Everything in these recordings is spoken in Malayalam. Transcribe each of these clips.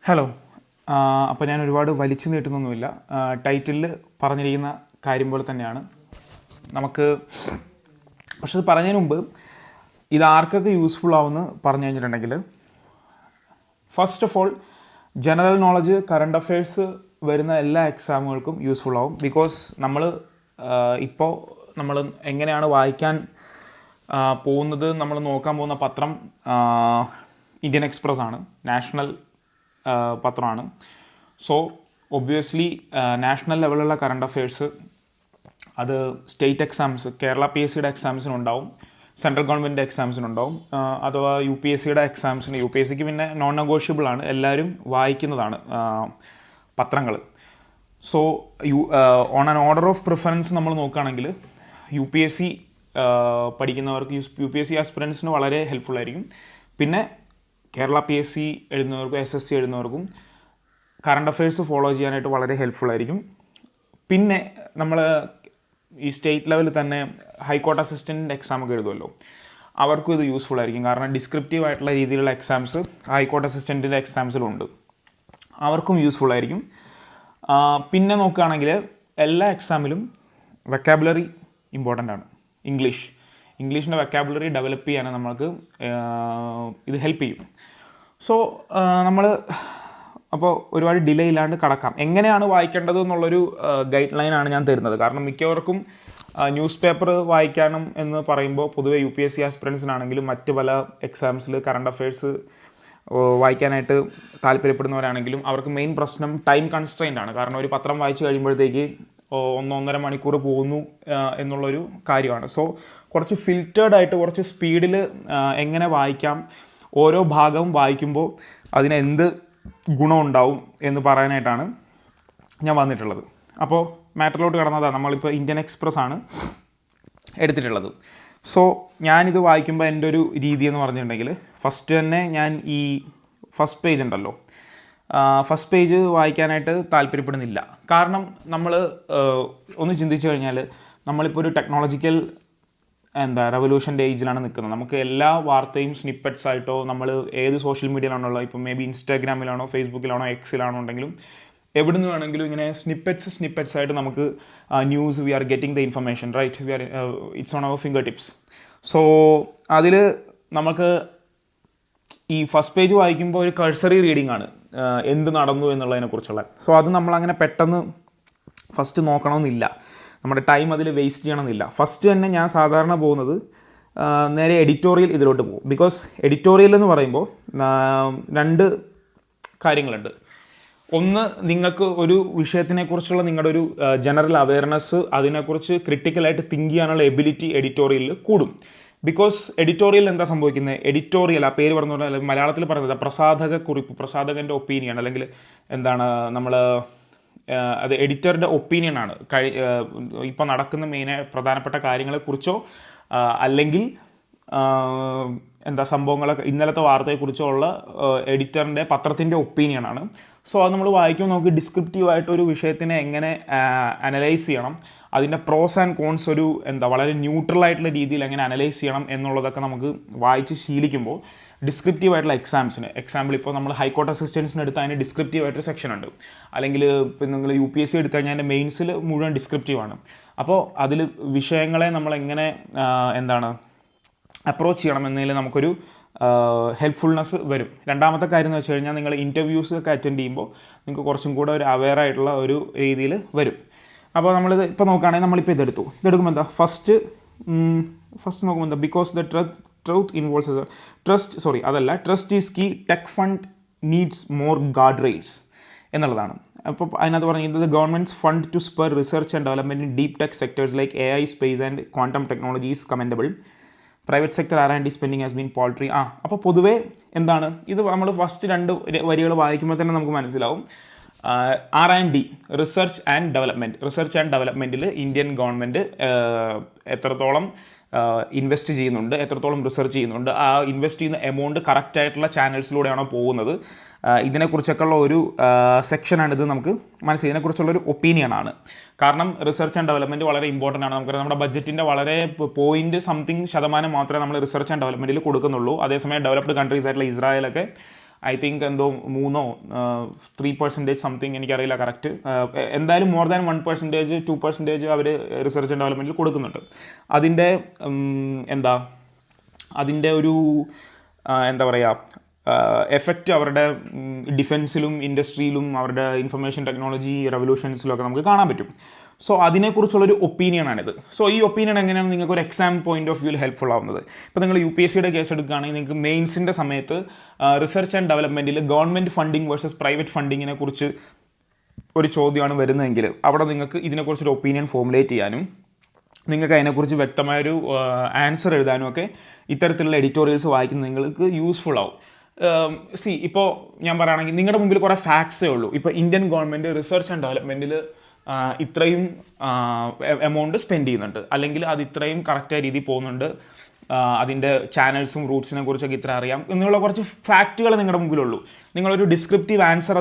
ഹലോ. അപ്പോൾ ഞാൻ ഒരുപാട് വലിച്ചു നീട്ടുന്നൊന്നുമില്ല. ടൈറ്റിലിൽ പറഞ്ഞിരിക്കുന്ന കാര്യം പോലെ തന്നെയാണ് നമുക്ക്. പക്ഷെ അത് പറഞ്ഞതിന് മുമ്പ് ഇത് ആർക്കൊക്കെ യൂസ്ഫുൾ ആവുമെന്ന് പറഞ്ഞു കഴിഞ്ഞിട്ടുണ്ടെങ്കിൽ, first of all general knowledge, current affairs വരുന്ന എല്ലാ എക്സാമുകൾക്കും യൂസ്ഫുൾ ആവും. ബിക്കോസ് ഇപ്പോൾ നമ്മൾ എങ്ങനെയാണ് വായിക്കാൻ പോകുന്നത്, നമ്മൾ നോക്കാൻ പോകുന്ന പത്രം ഇന്ത്യൻ എക്സ്പ്രസ് ആണ്, നാഷണൽ പത്രമാണ്. സോ ഒബ്വിയസ്ലി നാഷണൽ ലെവലുള്ള കറണ്ട് അഫയേഴ്സ് അത് സ്റ്റേറ്റ് എക്സാംസ്, കേരള PSCയുടെ എക്സാംസിനുണ്ടാവും, സെൻട്രൽ ഗവൺമെൻറ് എക്സാംസിനുണ്ടാവും, അഥവാ UPSCയുടെ എക്സാംസിന്. UPSCക്ക് പിന്നെ നോൺ നെഗോഷ്യബിൾ ആണ്, എല്ലാവരും വായിക്കുന്നതാണ് പത്രങ്ങൾ. So on an order of preference നമ്മൾ നോക്കുകയാണെങ്കിൽ UPSC പഠിക്കുന്നവർക്ക്, UPSC ആസ്പിറൻസിന് വളരെ ഹെൽപ്ഫുൾ ആയിരിക്കും. പിന്നെ കേരള PSC എഴുതുന്നവർക്കും SSC എഴുതുന്നവർക്കും കറണ്ട് അഫയേഴ്സ് ഫോളോ ചെയ്യാനായിട്ട് വളരെ ഹെൽപ്ഫുൾ ആയിരിക്കും. പിന്നെ നമ്മൾ ഈ സ്റ്റേറ്റ് ലെവലിൽ തന്നെ ഹൈക്കോർട്ട് അസിസ്റ്റൻറ്റ് എക്സാമൊക്കെ എഴുതുമല്ലോ, അവർക്കും ഇത് യൂസ്ഫുൾ ആയിരിക്കും. കാരണം ഡിസ്ക്രിപ്റ്റീവ് ആയിട്ടുള്ള രീതിയിലുള്ള എക്സാംസ് ഹൈക്കോർട്ട് അസിസ്റ്റൻറ്റിൻ്റെ എക്സാംസിലുണ്ട്, അവർക്കും യൂസ്ഫുൾ ആയിരിക്കും. പിന്നെ നോക്കുകയാണെങ്കിൽ എല്ലാ എക്സാമിലും വെക്കാബുലറി ഇമ്പോർട്ടൻ്റ് ആണ്. ഇംഗ്ലീഷിൻ്റെ വെക്കാബുലറി ഡെവലപ്പ് ചെയ്യാൻ നമ്മൾക്ക് ഇത് ഹെൽപ്പ് ചെയ്യും. സോ നമ്മൾ അപ്പോൾ ഒരുപാട് ഡിലേ ഇല്ലാണ്ട് കടക്കാം. എങ്ങനെയാണ് വായിക്കേണ്ടത് എന്നുള്ളൊരു ഗൈഡ് ലൈനാണ് ഞാൻ തരുന്നത്. കാരണം മിക്കവർക്കും ന്യൂസ് പേപ്പർ വായിക്കാനും എന്ന് പറയുമ്പോൾ പൊതുവെ UPSC ആസ്പിറൻസിനാണെങ്കിലും മറ്റ് പല എക്സാംസിൽ കറണ്ട് അഫയേഴ്സ് വായിക്കാനായിട്ട് താല്പര്യപ്പെടുന്നവരാണെങ്കിലും അവർക്ക് മെയിൻ പ്രശ്നം ടൈം കൺസ്ട്രെയിൻ്റ് ആണ്. കാരണം ഒരു പത്രം വായിച്ചു കഴിയുമ്പോഴത്തേക്ക് 1-1.5 മണിക്കൂർ പോകുന്നു എന്നുള്ളൊരു കാര്യമാണ്. സോ കുറച്ച് ഫിൽറ്റേർഡായിട്ട്, കുറച്ച് സ്പീഡിൽ എങ്ങനെ വായിക്കാം, ഓരോ ഭാഗവും വായിക്കുമ്പോൾ അതിന് എന്ത് ഗുണമുണ്ടാവും എന്ന് പറയാനായിട്ടാണ് ഞാൻ വന്നിട്ടുള്ളത്. അപ്പോൾ മാറ്ററിലോട്ട് കടന്നതാണ്. നമ്മളിപ്പോൾ ഇന്ത്യൻ എക്സ്പ്രസ് ആണ് എടുത്തിട്ടുള്ളത്. സോ ഞാനിത് വായിക്കുമ്പോൾ എൻ്റെ ഒരു രീതി എന്ന് പറഞ്ഞിട്ടുണ്ടെങ്കിൽ, ഫസ്റ്റ് തന്നെ ഞാൻ ഈ ഫസ്റ്റ് പേജ് ഉണ്ടല്ലോ, ഫസ്റ്റ് പേജ് വായിക്കാനായിട്ട് താല്പര്യപ്പെടുന്നില്ല. കാരണം നമ്മൾ ഒന്ന് ചിന്തിച്ചു കഴിഞ്ഞാൽ, നമ്മളിപ്പോൾ ഒരു ടെക്നോളജിക്കൽ റെവല്യൂഷൻ്റെ ഏജിലാണ് നിൽക്കുന്നത്. നമുക്ക് എല്ലാ വാർത്തയും സ്നിപ്പറ്റ്സ് ആയിട്ടോ, നമ്മൾ ഏത് സോഷ്യൽ മീഡിയയിലാണുള്ള, ഇപ്പോൾ മേ ബി ഇൻസ്റ്റാഗ്രാമിലാണോ ഫേസ്ബുക്കിലാണോ എക്സിലാണോ ഉണ്ടെങ്കിലും എവിടെ നിന്ന് വേണമെങ്കിലും ഇങ്ങനെ സ്നിപ്പറ്റ്സ് ആയിട്ട് നമുക്ക് news, we are getting the information, right? It's on our fingertips. So അതിൽ നമുക്ക് ഈ ഫസ്റ്റ് പേജ് വായിക്കുമ്പോൾ ഒരു കഴ്സറി റീഡിംഗ് ആണ്, എന്ത് നടന്നു എന്നുള്ളതിനെക്കുറിച്ചുള്ള. സോ അത് നമ്മളങ്ങനെ പെട്ടെന്ന് ഫസ്റ്റ് നോക്കണമെന്നില്ല, നമ്മുടെ ടൈം അതിൽ വേസ്റ്റ് ചെയ്യണമെന്നില്ല. ഫസ്റ്റ് തന്നെ ഞാൻ സാധാരണ പോകുന്നത് നേരെ എഡിറ്റോറിയൽ ഇതിലോട്ട് പോകും. ബിക്കോസ് എഡിറ്റോറിയൽ എന്ന് പറയുമ്പോൾ 2 കാര്യങ്ങളുണ്ട്. ഒന്ന്, നിങ്ങൾക്ക് ഒരു വിഷയത്തിനെക്കുറിച്ചുള്ള നിങ്ങളുടെ ഒരു ജനറൽ അവയർനെസ്, അതിനെക്കുറിച്ച് ക്രിട്ടിക്കലായിട്ട് തിങ്ക് ചെയ്യാനുള്ള എബിലിറ്റി എഡിറ്റോറിയലിൽ കൂടും. ബിക്കോസ് എഡിറ്റോറിയൽ എന്താ സംഭവിക്കുന്നത്, എഡിറ്റോറിയൽ ആ പേര് പറഞ്ഞ പോലെ മലയാളത്തിൽ പറയുന്നത് പ്രസാധക കുറിപ്പ്, പ്രസാധകൻ്റെ ഒപ്പീനിയൻ, അല്ലെങ്കിൽ എന്താണ് നമ്മൾ അത് എഡിറ്ററുടെ ഒപ്പീനിയനാണ്. ഇപ്പോൾ നടക്കുന്ന പ്രധാനപ്പെട്ട കാര്യങ്ങളെക്കുറിച്ചോ അല്ലെങ്കിൽ സംഭവങ്ങളൊക്കെ, ഇന്നലത്തെ വാർത്തയെക്കുറിച്ചോ ഉള്ള എഡിറ്ററിൻ്റെ, പത്രത്തിൻ്റെ ഒപ്പീനിയനാണ്. സോ അത് നമ്മൾ വായിക്കുമ്പോൾ നമുക്ക് ഡിസ്ക്രിപ്റ്റീവായിട്ടൊരു വിഷയത്തിനെ എങ്ങനെ അനലൈസ് ചെയ്യണം, അതിൻ്റെ പ്രോസ് ആൻഡ് കോൺസ് ഒരു വളരെ ന്യൂട്രലായിട്ടുള്ള രീതിയിൽ എങ്ങനെ അനലൈസ് ചെയ്യണം എന്നുള്ളതൊക്കെ നമുക്ക് വായിച്ച് ശീലിക്കുമ്പോൾ ഡിസ്ക്രിപ്റ്റീവായിട്ടുള്ള എക്സാമ്പിൾ ഇപ്പോൾ നമ്മൾ ഹൈക്കോർട്ട് അസിസ്റ്റൻസിന് എടുത്ത് അതിന് ഡിസ്ക്രിപ്റ്റീവായിട്ടൊരു സെക്ഷൻ ഉണ്ട്. അല്ലെങ്കിൽ ഇപ്പോൾ നിങ്ങൾ UPSC എടുത്തു കഴിഞ്ഞാൽ അതിൻ്റെ മെയിൻസിൽ മുഴുവൻ ഡിസ്ക്രിപ്റ്റീവാണ്. അപ്പോൾ അതിൽ വിഷയങ്ങളെ നമ്മളെങ്ങനെ അപ്രോച്ച് ചെയ്യണം എന്നതിൽ നമുക്കൊരു ഹെൽപ്ഫുൾനെസ് വരും. രണ്ടാമത്തെ കാര്യം എന്ന് വെച്ച് കഴിഞ്ഞാൽ, നിങ്ങൾ ഇൻ്റർവ്യൂസ് ഒക്കെ അറ്റൻഡ് ചെയ്യുമ്പോൾ നിങ്ങൾക്ക് കുറച്ചും കൂടെ ഒരു അവെയർ ആയിട്ടുള്ള ഒരു രീതിയിൽ വരും. അപ്പോൾ നമ്മളിത് ഇപ്പോൾ നോക്കുകയാണെങ്കിൽ, നമ്മളിപ്പോൾ ഇതെടുക്കുമ്പോൾ എന്താ ഫസ്റ്റ് നോക്കുമ്പോൾ എന്താ, because the truth involves trust is key, tech fund needs more guardrails എന്നുള്ളതാണ്. അപ്പോൾ അതിനകത്ത് പറഞ്ഞിരുന്നത്, governments fund to spur research and development in deep tech sectors like AI, space and quantum technologies commendable. Private sector R&D spending has been paltry. അപ്പോൾ പൊതുവേ എന്താണ് ഇത്, നമ്മൾ ഫസ്റ്റ് 2 വരികൾ വായിക്കുമ്പോൾ തന്നെ നമുക്ക് മനസ്സിലാവും. R&D, റിസർച്ച് ആൻഡ് ഡെവലപ്മെൻറ്റിൽ ഇന്ത്യൻ ഗവൺമെൻറ് എത്രത്തോളം ഇൻവെസ്റ്റ് ചെയ്യുന്നുണ്ട്, എത്രത്തോളം റിസർച്ച് ചെയ്യുന്നുണ്ട്, ആ ഇൻവെസ്റ്റ് ചെയ്യുന്ന എമൗണ്ട് കറക്റ്റായിട്ടുള്ള ചാനൽസിലൂടെയാണോ പോകുന്നത്, ഇതിനെക്കുറിച്ചൊക്കെയുള്ള ഒരു സെക്ഷനാണിത്. നമുക്ക് മനസ്സിലായി, ഇതിനെക്കുറിച്ചുള്ളൊരു ഒപ്പീനിയനാണ്. കാരണം റിസർച്ച് ആൻഡ് ഡെവലപ്മെൻറ്റ് വളരെ ഇമ്പോർട്ടൻ്റ് ആണ്. നമുക്കറിയാം, നമ്മുടെ ബഡ്ജറ്റിൻ്റെ വളരെ 0.something% മാത്രമേ നമ്മൾ റിസർച്ച് ആൻഡ് ഡെവലപ്മെൻറ്റിൽ കൊടുക്കുന്നുള്ളൂ. അതേസമയം ഡെവലപ്ഡ് കൺട്രീസ് ആയിട്ടുള്ള ഇസ്രായേലൊക്കെ ഐ തിങ്ക് എന്തോ 3% സംതിങ് എനിക്കറിയില്ല കറക്റ്റ്, എന്തായാലും മോർ ദാൻ 1%, 2% അവർ റിസർച്ച് ആൻഡ് ഡെവലപ്മെൻറ്റിൽ കൊടുക്കുന്നുണ്ട്. അതിൻ്റെ അതിൻ്റെ ഒരു എന്താ പറയുക എഫക്റ്റ് അവരുടെ ഡിഫൻസിലും ഇൻഡസ്ട്രിയിലും അവരുടെ ഇൻഫർമേഷൻ ടെക്നോളജി റെവല്യൂഷൻസിലൊക്കെ നമുക്ക് കാണാൻ പറ്റും. സോ അതിനെക്കുറിച്ചുള്ളൊരു ഒപ്പീനിയനാണിത്. സോ ഈ ഒപ്പീനിയൻ എങ്ങനെയാണ് നിങ്ങൾക്ക് ഒരു എക്സാം പോയിന്റ് ഓഫ് വ്യൂവിൽ ഹെൽപ്ഫുൾ ആവുന്നത്? ഇപ്പോൾ നിങ്ങൾ UPSCയുടെ കേസ് എടുക്കുകയാണെങ്കിൽ നിങ്ങൾക്ക് മെയിൻസിൻ്റെ സമയത്ത് റിസർച്ച് ആൻഡ് ഡെവലപ്മെൻറ്റിൽ ഗവൺമെൻറ് ഫണ്ടിങ് വേഴ്സസ് പ്രൈവറ്റ് ഫണ്ടിങ്ങിനെ കുറിച്ച് ഒരു ചോദ്യമാണ് വരുന്നതെങ്കിൽ അവിടെ നിങ്ങൾക്ക് ഇതിനെക്കുറിച്ചൊരു ഒപ്പീനിയൻ ഫോർമുലേറ്റ് ചെയ്യാനും നിങ്ങൾക്ക് അതിനെക്കുറിച്ച് വ്യക്തമായൊരു ആൻസർ എഴുതാനും ഒക്കെ ഇത്തരത്തിലുള്ള എഡിറ്റോറിയൽസ് വായിക്കുന്നത് നിങ്ങൾക്ക് യൂസ്ഫുൾ ആവും. ഇപ്പോൾ ഞാൻ പറയുകയാണെങ്കിൽ നിങ്ങളുടെ മുമ്പിൽ കുറേ ഫാക്ട്സേ ഉള്ളൂ. ഇപ്പോൾ ഇന്ത്യൻ ഗവൺമെൻറ് റിസർച്ച് ആൻഡ് ഡെവലപ്മെൻറ്റിൽ ഇത്രയും എമൗണ്ട് സ്പെൻഡ് ചെയ്യുന്നുണ്ട്, അല്ലെങ്കിൽ അത് ഇത്രയും കറക്റ്റായ രീതിയിൽ പോകുന്നുണ്ട്, അതിൻ്റെ ചാനൽസും റൂട്ട്സിനെ കുറിച്ചൊക്കെ ഇത്ര അറിയാം എന്നുള്ള കുറച്ച് ഫാക്റ്റുകൾ നിങ്ങളുടെ മുമ്പിലുള്ളൂ. നിങ്ങളൊരു ഡിസ്ക്രിപ്റ്റീവ് ആൻസർ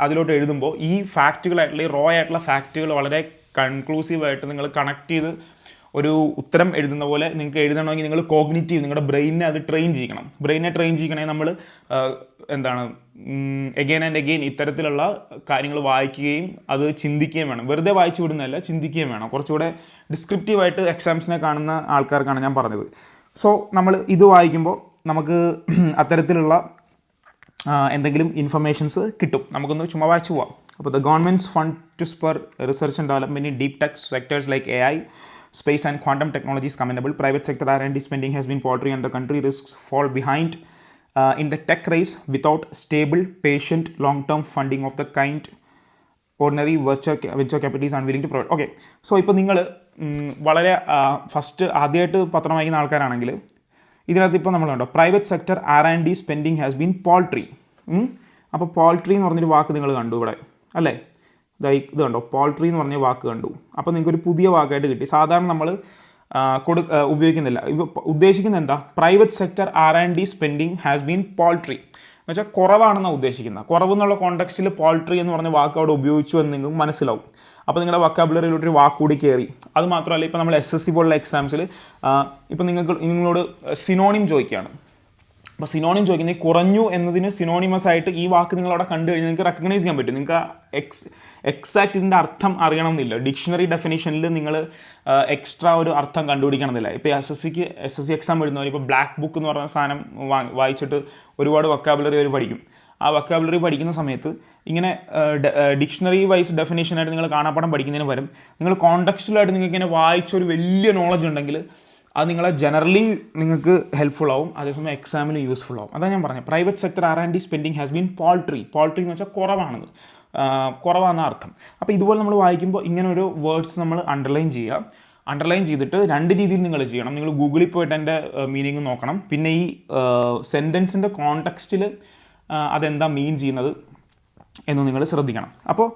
അതിലോട്ട് എഴുതുമ്പോൾ ഈ ഫാക്റ്റുകളായിട്ടുള്ള ഈ റോ ആയിട്ടുള്ള ഫാക്റ്റുകൾ വളരെ കൺക്ലൂസീവായിട്ട് നിങ്ങൾ കണക്ട് ചെയ്ത് ഒരു ഉത്തരം എഴുതുന്ന പോലെ നിങ്ങൾക്ക് എഴുതണമെങ്കിൽ നിങ്ങൾ കോഗ്നിറ്റീവ് നിങ്ങളുടെ ബ്രെയിനെ അത് ട്രെയിൻ ചെയ്യണം. ബ്രെയിനെ ട്രെയിൻ ചെയ്യണമെങ്കിൽ നമ്മൾ എഗെയിൻ ആൻഡ് എഗെയിൻ ഇത്തരത്തിലുള്ള കാര്യങ്ങൾ വായിക്കുകയും അത് ചിന്തിക്കുകയും വേണം. വെറുതെ വായിച്ചു വിടുന്നതല്ല, ചിന്തിക്കുകയും വേണം. കുറച്ചുകൂടെ ഡിസ്ക്രിപ്റ്റീവായിട്ട് എക്സാംസിനെ കാണുന്ന ആൾക്കാർക്കാണ് ഞാൻ പറഞ്ഞത്. സോ നമ്മൾ ഇത് വായിക്കുമ്പോൾ നമുക്ക് അത്തരത്തിലുള്ള എന്തെങ്കിലും ഇൻഫർമേഷൻസ് കിട്ടും. നമുക്കൊന്ന് ചുമ്മാ വായിച്ചു പോവാം. അപ്പോൾ the governments fund to spur research and development in deep tech sectors like AI, space and quantum technology is commendable. Private sector R&D spending has been paltry and the country risks fall behind in the tech race without stable, patient, long-term funding of the kind ordinary venture capital is unwilling to provide. Okay, so ഇപ്പോൾ നിങ്ങൾ വളരെ ആദ്യമായിട്ട് പത്രം വായിക്കുന്ന ആൾക്കാരാണെങ്കിൽ ഇതിനകത്ത് ഇപ്പോൾ നമ്മളുണ്ടോ private sector R&D spending has been paltry. അപ്പോൾ പോൾട്രി എന്ന് പറഞ്ഞൊരു വാക്ക് നിങ്ങൾ കണ്ടു ഇവിടെ അല്ലേ? ഇത് കണ്ടോ, പോൾട്രി എന്ന് പറഞ്ഞ വാക്ക് കണ്ടു. അപ്പോൾ നിങ്ങൾക്കൊരു പുതിയ വാക്കായിട്ട് കിട്ടി. സാധാരണ നമ്മൾ ഉപയോഗിക്കുന്നില്ല. ഇപ്പോൾ ഉദ്ദേശിക്കുന്നത് എന്താ? Private sector R&D spending has been poultry എന്ന് വെച്ചാൽ കുറവാണെന്നാണ് ഉദ്ദേശിക്കുന്നത്. കുറവെന്നുള്ള കോണ്ടെക്സ്റ്റിൽ പോൾട്രി എന്ന് പറഞ്ഞ വാക്ക് അവിടെ ഉപയോഗിച്ചു എന്ന് നിങ്ങൾക്ക് മനസ്സിലാവും. അപ്പോൾ നിങ്ങളുടെ വൊക്കാബുലറിയിലോട്ടൊരു വാക്ക് കൂടി കയറി. അത് മാത്രമല്ല, ഇപ്പോൾ നമ്മൾ SSC പോലുള്ള എക്സാംസിൽ ഇപ്പോൾ നിങ്ങളോട് സിനോണിം ചോദിക്കുകയാണ്. അപ്പോൾ സിനോണിം ചോദിക്കുന്നത് കുറഞ്ഞു എന്നതിന് സിനോണിമസ് ആയിട്ട് ഈ വാക്ക് നിങ്ങളവിടെ കണ്ടു കഴിഞ്ഞാൽ നിങ്ങൾക്ക് റെക്കഗ്നൈസ് ചെയ്യാൻ പറ്റും. നിങ്ങൾക്ക് എക്സാക്റ്റ് ഇതിൻ്റെ അർത്ഥം അറിയണമെന്നില്ല. ഡിക്ഷണറി ഡെഫിനേഷനിൽ നിങ്ങൾ എക്സ്ട്രാ ഒരു അർത്ഥം കണ്ടുപിടിക്കണമെന്നില്ല. ഇപ്പോൾ SSC എക്സാം എഴുതുന്നവർ ഇപ്പോൾ ബ്ലാക്ക് ബുക്ക് എന്ന് പറഞ്ഞ സാധനം വായിച്ചിട്ട് ഒരുപാട് വൊക്കാബുലറി അവർ പഠിക്കും. ആ വൊക്കാബുലറി പഠിക്കുന്ന സമയത്ത് ഇങ്ങനെ ഡിക്ഷണറി വൈസ് ഡെഫിനേഷനായിട്ട് നിങ്ങൾ കാണാപ്പാഠം പഠിക്കുന്നതിന് പകരം നിങ്ങൾ കോണ്ടെക്സ്റ്റുവലായിട്ട് നിങ്ങൾക്ക് ഇങ്ങനെ വായിച്ചൊരു വലിയ നോളജ് ഉണ്ടെങ്കിൽ അത് നിങ്ങളെ ജനറലി നിങ്ങൾക്ക് ഹെൽപ്ഫുൾ ആവും, അതേസമയം എക്സാമിൽ യൂസ്ഫുൾ ആവും. അതാണ് ഞാൻ പറഞ്ഞത്. Private sector R&D spending has been poultry എന്ന് വെച്ചാൽ കുറവാണെന്ന അർത്ഥം. അപ്പോൾ ഇതുപോലെ നമ്മൾ വായിക്കുമ്പോൾ ഇങ്ങനെ ഒരു വേർഡ്സ് നമ്മൾ അണ്ടർലൈൻ ചെയ്യുക. അണ്ടർലൈൻ ചെയ്തിട്ട് രണ്ട് രീതിയിൽ നിങ്ങൾ ചെയ്യണം. നിങ്ങൾ ഗൂഗിളിൽ പോയിട്ട് എൻ്റെ മീനിങ് നോക്കണം. പിന്നെ ഈ സെൻറ്റൻസിൻ്റെ കോണ്ടെക്സ്റ്റിൽ അതെന്താ മീൻ ചെയ്യുന്നത് എന്ന് നിങ്ങൾ ശ്രദ്ധിക്കണം. അപ്പോൾ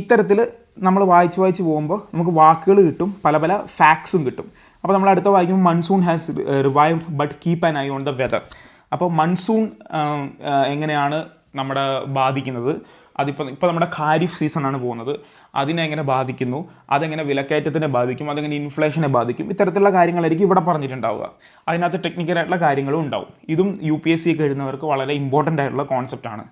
ഇത്തരത്തിൽ നമ്മൾ വായിച്ച് പോകുമ്പോൾ നമുക്ക് വാക്കുകൾ കിട്ടും, പല പല ഫാക്ട്സും കിട്ടും. അപ്പോൾ നമ്മൾ അടുത്ത വായിക്കുമ്പോൾ monsoon has revived but keep an I on the weather. അപ്പോൾ മൺസൂൺ എങ്ങനെയാണ് നമ്മുടെ ബാധിക്കുന്നത്? ഇപ്പോൾ നമ്മുടെ ഖാരിഫ് സീസണാണ് പോകുന്നത്, അതിനെ എങ്ങനെ ബാധിക്കുന്നു, അതെങ്ങനെ വിലക്കയറ്റത്തിനെ ബാധിക്കും, അതെങ്ങനെ ഇൻഫ്ലേഷനെ ബാധിക്കും, ഇത്തരത്തിലുള്ള കാര്യങ്ങളായിരിക്കും ഇവിടെ പറഞ്ഞിട്ടുണ്ടാവുക. അതിനകത്ത് ടെക്നിക്കലായിട്ടുള്ള കാര്യങ്ങളും ഉണ്ടാവും. ഇതും UPSC ഒക്കെ എഴുതുന്നവർക്ക് വളരെ ഇമ്പോർട്ടൻ്റ് ആയിട്ടുള്ള കോൺസെപ്റ്റാണ്.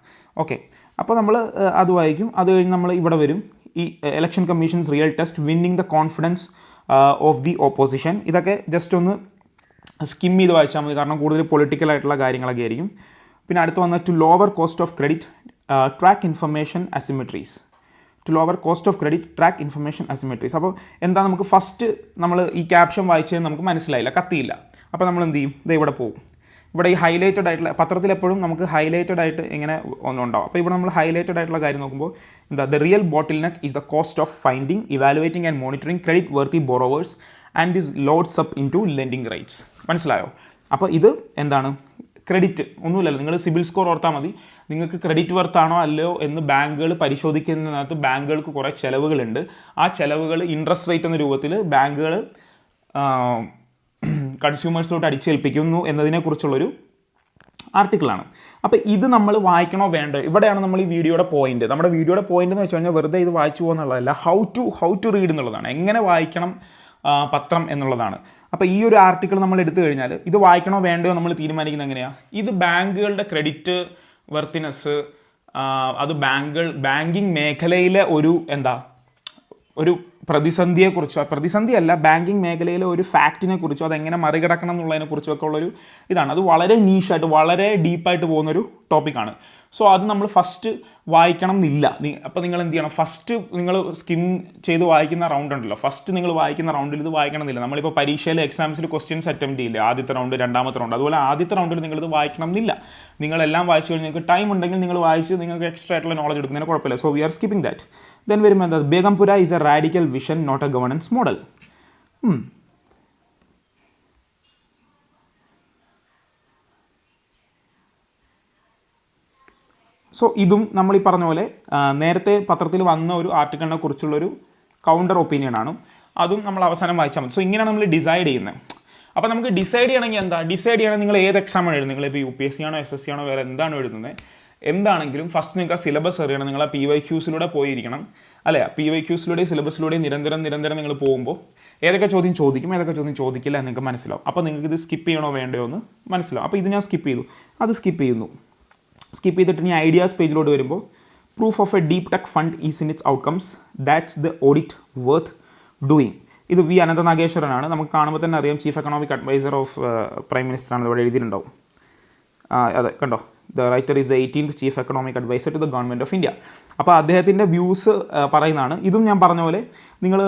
ഓക്കെ, അപ്പോൾ നമ്മൾ അത് വായിക്കും. അത് കഴിഞ്ഞ് നമ്മൾ ഇവിടെ വരും, ഈ election commissions real test winning the confidence of the opposition. ഇതൊക്കെ ജസ്റ്റ് ഒന്ന് സ്കിം ചെയ്ത് വായിച്ചാൽ മതി, കാരണം കൂടുതൽ പൊളിറ്റിക്കലായിട്ടുള്ള കാര്യങ്ങളൊക്കെ ആയിരിക്കും. പിന്നെ അടുത്ത് വന്ന to lower cost of credit track information asymmetries. To lower cost of credit track information asymmetries. അപ്പോൾ എന്താ, നമുക്ക് ഫസ്റ്റ് നമ്മൾ ഈ ക്യാപ്ഷൻ വായിച്ചത് നമുക്ക് മനസ്സിലായില്ല, കത്തിയില്ല. അപ്പോൾ നമ്മൾ എന്ത് ചെയ്യും? ഇത് ഇവിടെ പോകും. ഇവിടെ ഈ ഹൈലൈറ്റഡ് ആയിട്ടുള്ള പത്രത്തിൽ എപ്പോഴും നമുക്ക് ഹൈലൈറ്റഡ് ആയിട്ട് ഇങ്ങനെ ഒന്നുണ്ടാവും. അപ്പോൾ ഇവിടെ നമ്മൾ ഹൈലൈറ്റഡ് ആയിട്ടുള്ള കാര്യം നോക്കുമ്പോൾ എന്താ, the real bottleneck is the cost of finding, evaluating and monitoring creditworthy borrowers and this loads up into lending rates. മനസ്സിലായോ? അപ്പോൾ ഇത് എന്താണ്? ക്രെഡിറ്റ് ഒന്നുമില്ലല്ലോ, നിങ്ങൾ സിബിൽ സ്കോർ ഓർത്താൽ മതി. നിങ്ങൾക്ക് ക്രെഡിറ്റ് വർത്താണോ അല്ലയോ എന്ന് ബാങ്കുകൾ പരിശോധിക്കുന്നതിനകത്ത് ബാങ്കുകൾക്ക് കുറേ ചിലവുകളുണ്ട്. ആ ചിലവുകൾ ഇൻട്രസ്റ്റ് റേറ്റ് എന്ന രൂപത്തിൽ ബാങ്കുകൾ കൺസ്യൂമേഴ്സിലോട്ട് അടിച്ചേൽപ്പിക്കുന്നു എന്നതിനെക്കുറിച്ചുള്ളൊരു ആർട്ടിക്കിളാണ്. അപ്പോൾ ഇത് നമ്മൾ വായിക്കണോ വേണ്ടോ? ഇവിടെയാണ് നമ്മൾ ഈ വീഡിയോയുടെ പോയിന്റ്. നമ്മുടെ വീഡിയോയുടെ പോയിന്റ് എന്ന് വെച്ച് കഴിഞ്ഞാൽ വെറുതെ ഇത് വായിച്ചു പോകുന്നുള്ളതല്ല, ഹൗ ടു റീഡ് എന്നുള്ളതാണ്, എങ്ങനെ വായിക്കണം പത്രം എന്നുള്ളതാണ്. അപ്പോൾ ഈ ഒരു ആർട്ടിക്കിൾ നമ്മൾ എടുത്തു കഴിഞ്ഞാൽ ഇത് വായിക്കണോ വേണ്ടയോ നമ്മൾ തീരുമാനിക്കുന്നത് എങ്ങനെയാണ്? ഇത് ബാങ്കുകളുടെ ക്രെഡിറ്റ് വർത്തിനെസ്, അത് ബാങ്കിങ് മേഖലയിലെ ഒരു പ്രതിസന്ധിയല്ല, ബാങ്കിങ് മേഖലയിലെ ഒരു ഫാക്റ്റിനെ കുറിച്ചോ അതെങ്ങനെ മറികടക്കണം എന്നുള്ളതിനെ കുറിച്ചൊക്കെ ഉള്ളൊരു ഇതാണ്. അത് വളരെ നീഷായിട്ട് വളരെ ഡീപ്പായിട്ട് പോകുന്നൊരു ടോപ്പിക്കാണ്. സോ അത് നമ്മൾ ഫസ്റ്റ് വായിക്കണം എന്നില്ല. അപ്പോൾ നിങ്ങൾ എന്ത് ചെയ്യണം, ഫസ്റ്റ് നിങ്ങൾ സ്കിം ചെയ്ത് വായിക്കുന്ന റൗണ്ട് ഉണ്ടല്ലോ, ഫസ്റ്റ് നിങ്ങൾ വായിക്കുന്ന റൗണ്ടിൽ ഇത് വായിക്കണം എന്നില്ല. നമ്മളിപ്പോൾ പരീക്ഷയിൽ എക്സാംസിൽ ക്വസ്റ്റ്യൻസ് അറ്റംപ്റ്റ് ചെയ്യില്ല, ആദ്യത്തെ റൗണ്ട് രണ്ടാമത്തെ റൗണ്ട്, അതുപോലെ ആദ്യത്തെ റൗണ്ടിൽ നിങ്ങളിത് വായിക്കണം എന്നില്ല. നിങ്ങളെല്ലാം വായിച്ചു കഴിഞ്ഞാൽ നിങ്ങൾക്ക് ടൈം ഉണ്ടെങ്കിൽ നിങ്ങൾ വായിച്ച് നിങ്ങൾക്ക് എക്സ്ട്രാ ആയിട്ടുള്ള നോളജ് എടുക്കുന്നതിന് കുഴപ്പമില്ല. So we are skipping that. Then വരുമ്പോൾ എന്താ, Begumpura is a radical vision not a governance model. So ഇതും നമ്മൾ ഈ പറഞ്ഞ പോലെ നേരത്തെ പത്രത്തിൽ വന്ന ഒരു ആർട്ടിക്കിളിനെ കുറിച്ചുള്ളൊരു കൗണ്ടർ ഒപ്പീനിയനാണ്. അതും നമ്മൾ അവസാനം വായിച്ചാൽ മതി. സോ ഇങ്ങനെയാണ് നമ്മൾ ഡിസൈഡ് ചെയ്യുന്നത്. അപ്പോൾ നമുക്ക് ഡിസൈഡ് ചെയ്യണമെങ്കിൽ ഡിസൈഡ് ചെയ്യണമെങ്കിൽ നിങ്ങൾ ഏത് എക്സാമാണ് എഴുതുന്നത്, നിങ്ങളിപ്പോൾ UPSC ആണോ SSC ആണോ വേറെ എന്താണ് എഴുതുന്നത്, എന്താണെങ്കിലും ഫസ്റ്റ് നിങ്ങൾക്ക് ആ സിലബസ് അറിയണം. നിങ്ങൾ ആ PYQസിലൂടെ പോയിരിക്കണം, അല്ലേ? PYQസിലൂടെയും സിലബസിലൂടെയും നിരന്തരം നിങ്ങൾ പോകുമ്പോൾ ഏതൊക്കെ ചോദ്യം ചോദിക്കും, ഏതൊക്കെ ചോദ്യം ചോദിക്കില്ല എന്ന് നിങ്ങൾക്ക് മനസ്സിലാവും. അപ്പോൾ നിങ്ങൾക്ക് ഇത് സ്കിപ്പ് ചെയ്യണോ വേണ്ടയോ എന്ന് മനസ്സിലാവും. അപ്പോൾ ഇത് ഞാൻ സ്കിപ്പ് ചെയ്തു, അത് സ്കിപ്പ് ചെയ്യുന്നു. സ്കിപ്പ് ചെയ്തിട്ട് ഇനി ഐഡിയാസ് പേജിലോട്ട് വരുമ്പോൾ, proof of a deep tech fund is in its outcomes, that's the audit worth doing. ഇത് വി അനന്ത നാഗേശ്വരനാണ്. നമുക്ക് കാണുമ്പോൾ തന്നെ അറിയാം, chief economic adviser of prime മിനിസ്റ്ററാണ് ഇവിടെ എഴുതിയിട്ടുണ്ടാവും. അതെ കണ്ടോ, the writer is the 18th chief economic adviser to the government of India. അപ്പോൾ അദ്ദേഹത്തിൻ്റെ വ്യൂസ് പറയുന്നതാണ്. ഇതും ഞാൻ പറഞ്ഞ പോലെ നിങ്ങൾ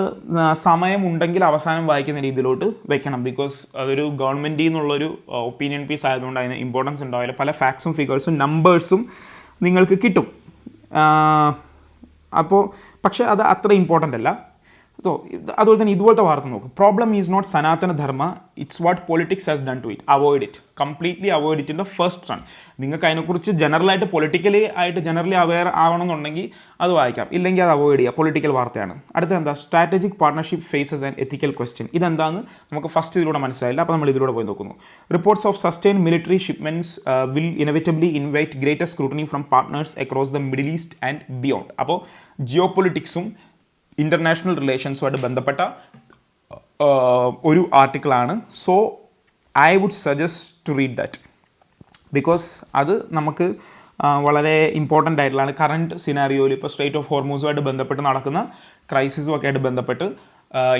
സമയം ഉണ്ടെങ്കിൽ അവസാനം വായിക്കുന്ന രീതിയിലോട്ട് വെക്കണം. ബിക്കോസ് അതൊരു ഗവൺമെൻറ്റിൽ നിന്നുള്ളൊരു ഒപ്പീനിയൻ പീസ് ആയതുകൊണ്ട് അതിന് ഇമ്പോർട്ടൻസ് ഉണ്ടാവില്ല. പല ഫാക്ട്സും ഫിഗേഴ്സും നമ്പേഴ്സും നിങ്ങൾക്ക് കിട്ടും. അപ്പോൾ പക്ഷേ അത് അത്ര ഇമ്പോർട്ടൻ്റ് അല്ല. സോ അതുപോലെ തന്നെ ഇതുപോലത്തെ വാർത്ത നോക്കും. Problem is not Sanatana Dharma, it's what politics has done to it. Avoid it, completely avoid it in the first run. നിങ്ങൾക്ക് അതിനെക്കുറിച്ച് ജനറലായിട്ട് ജനറലി അവെയർ ആവണമെന്നുണ്ടെങ്കിൽ അത് വായിക്കാം, ഇല്ലെങ്കിൽ അത് അവോയ്ഡ് ചെയ്യുക. പൊളിറ്റിക്കൽ വാർത്തയാണ്. അടുത്ത എന്താ, strategic partnership faces and ethical question. ഇതെന്താണെന്ന് നമുക്ക് ഫസ്റ്റ് ഇതിലൂടെ മനസ്സിലായില്ല, അപ്പോൾ നമ്മൾ ഇതിലൂടെ പോയി നോക്കുന്നു. Reports of sustain military shipments will inevitably invite greater scrutiny from partners across the Middle East and beyond. അപ്പോൾ ജിയോ പൊളിറ്റിക്സും ഇൻ്റർനാഷണൽ റിലേഷൻസുമായിട്ട് ബന്ധപ്പെട്ട ഒരു ആർട്ടിക്കിളാണ്. So I would suggest to read that, because അത് നമുക്ക് വളരെ ഇമ്പോർട്ടൻ്റ് ആയിട്ടുള്ളതാണ്. കറണ്ട് സിനാരിയോയിൽ ഇപ്പോൾ സ്ട്രേറ്റ് ഓഫ് ഹോർമൂസുമായിട്ട് ബന്ധപ്പെട്ട് നടക്കുന്ന ക്രൈസിസും ഒക്കെ ആയിട്ട് ബന്ധപ്പെട്ട്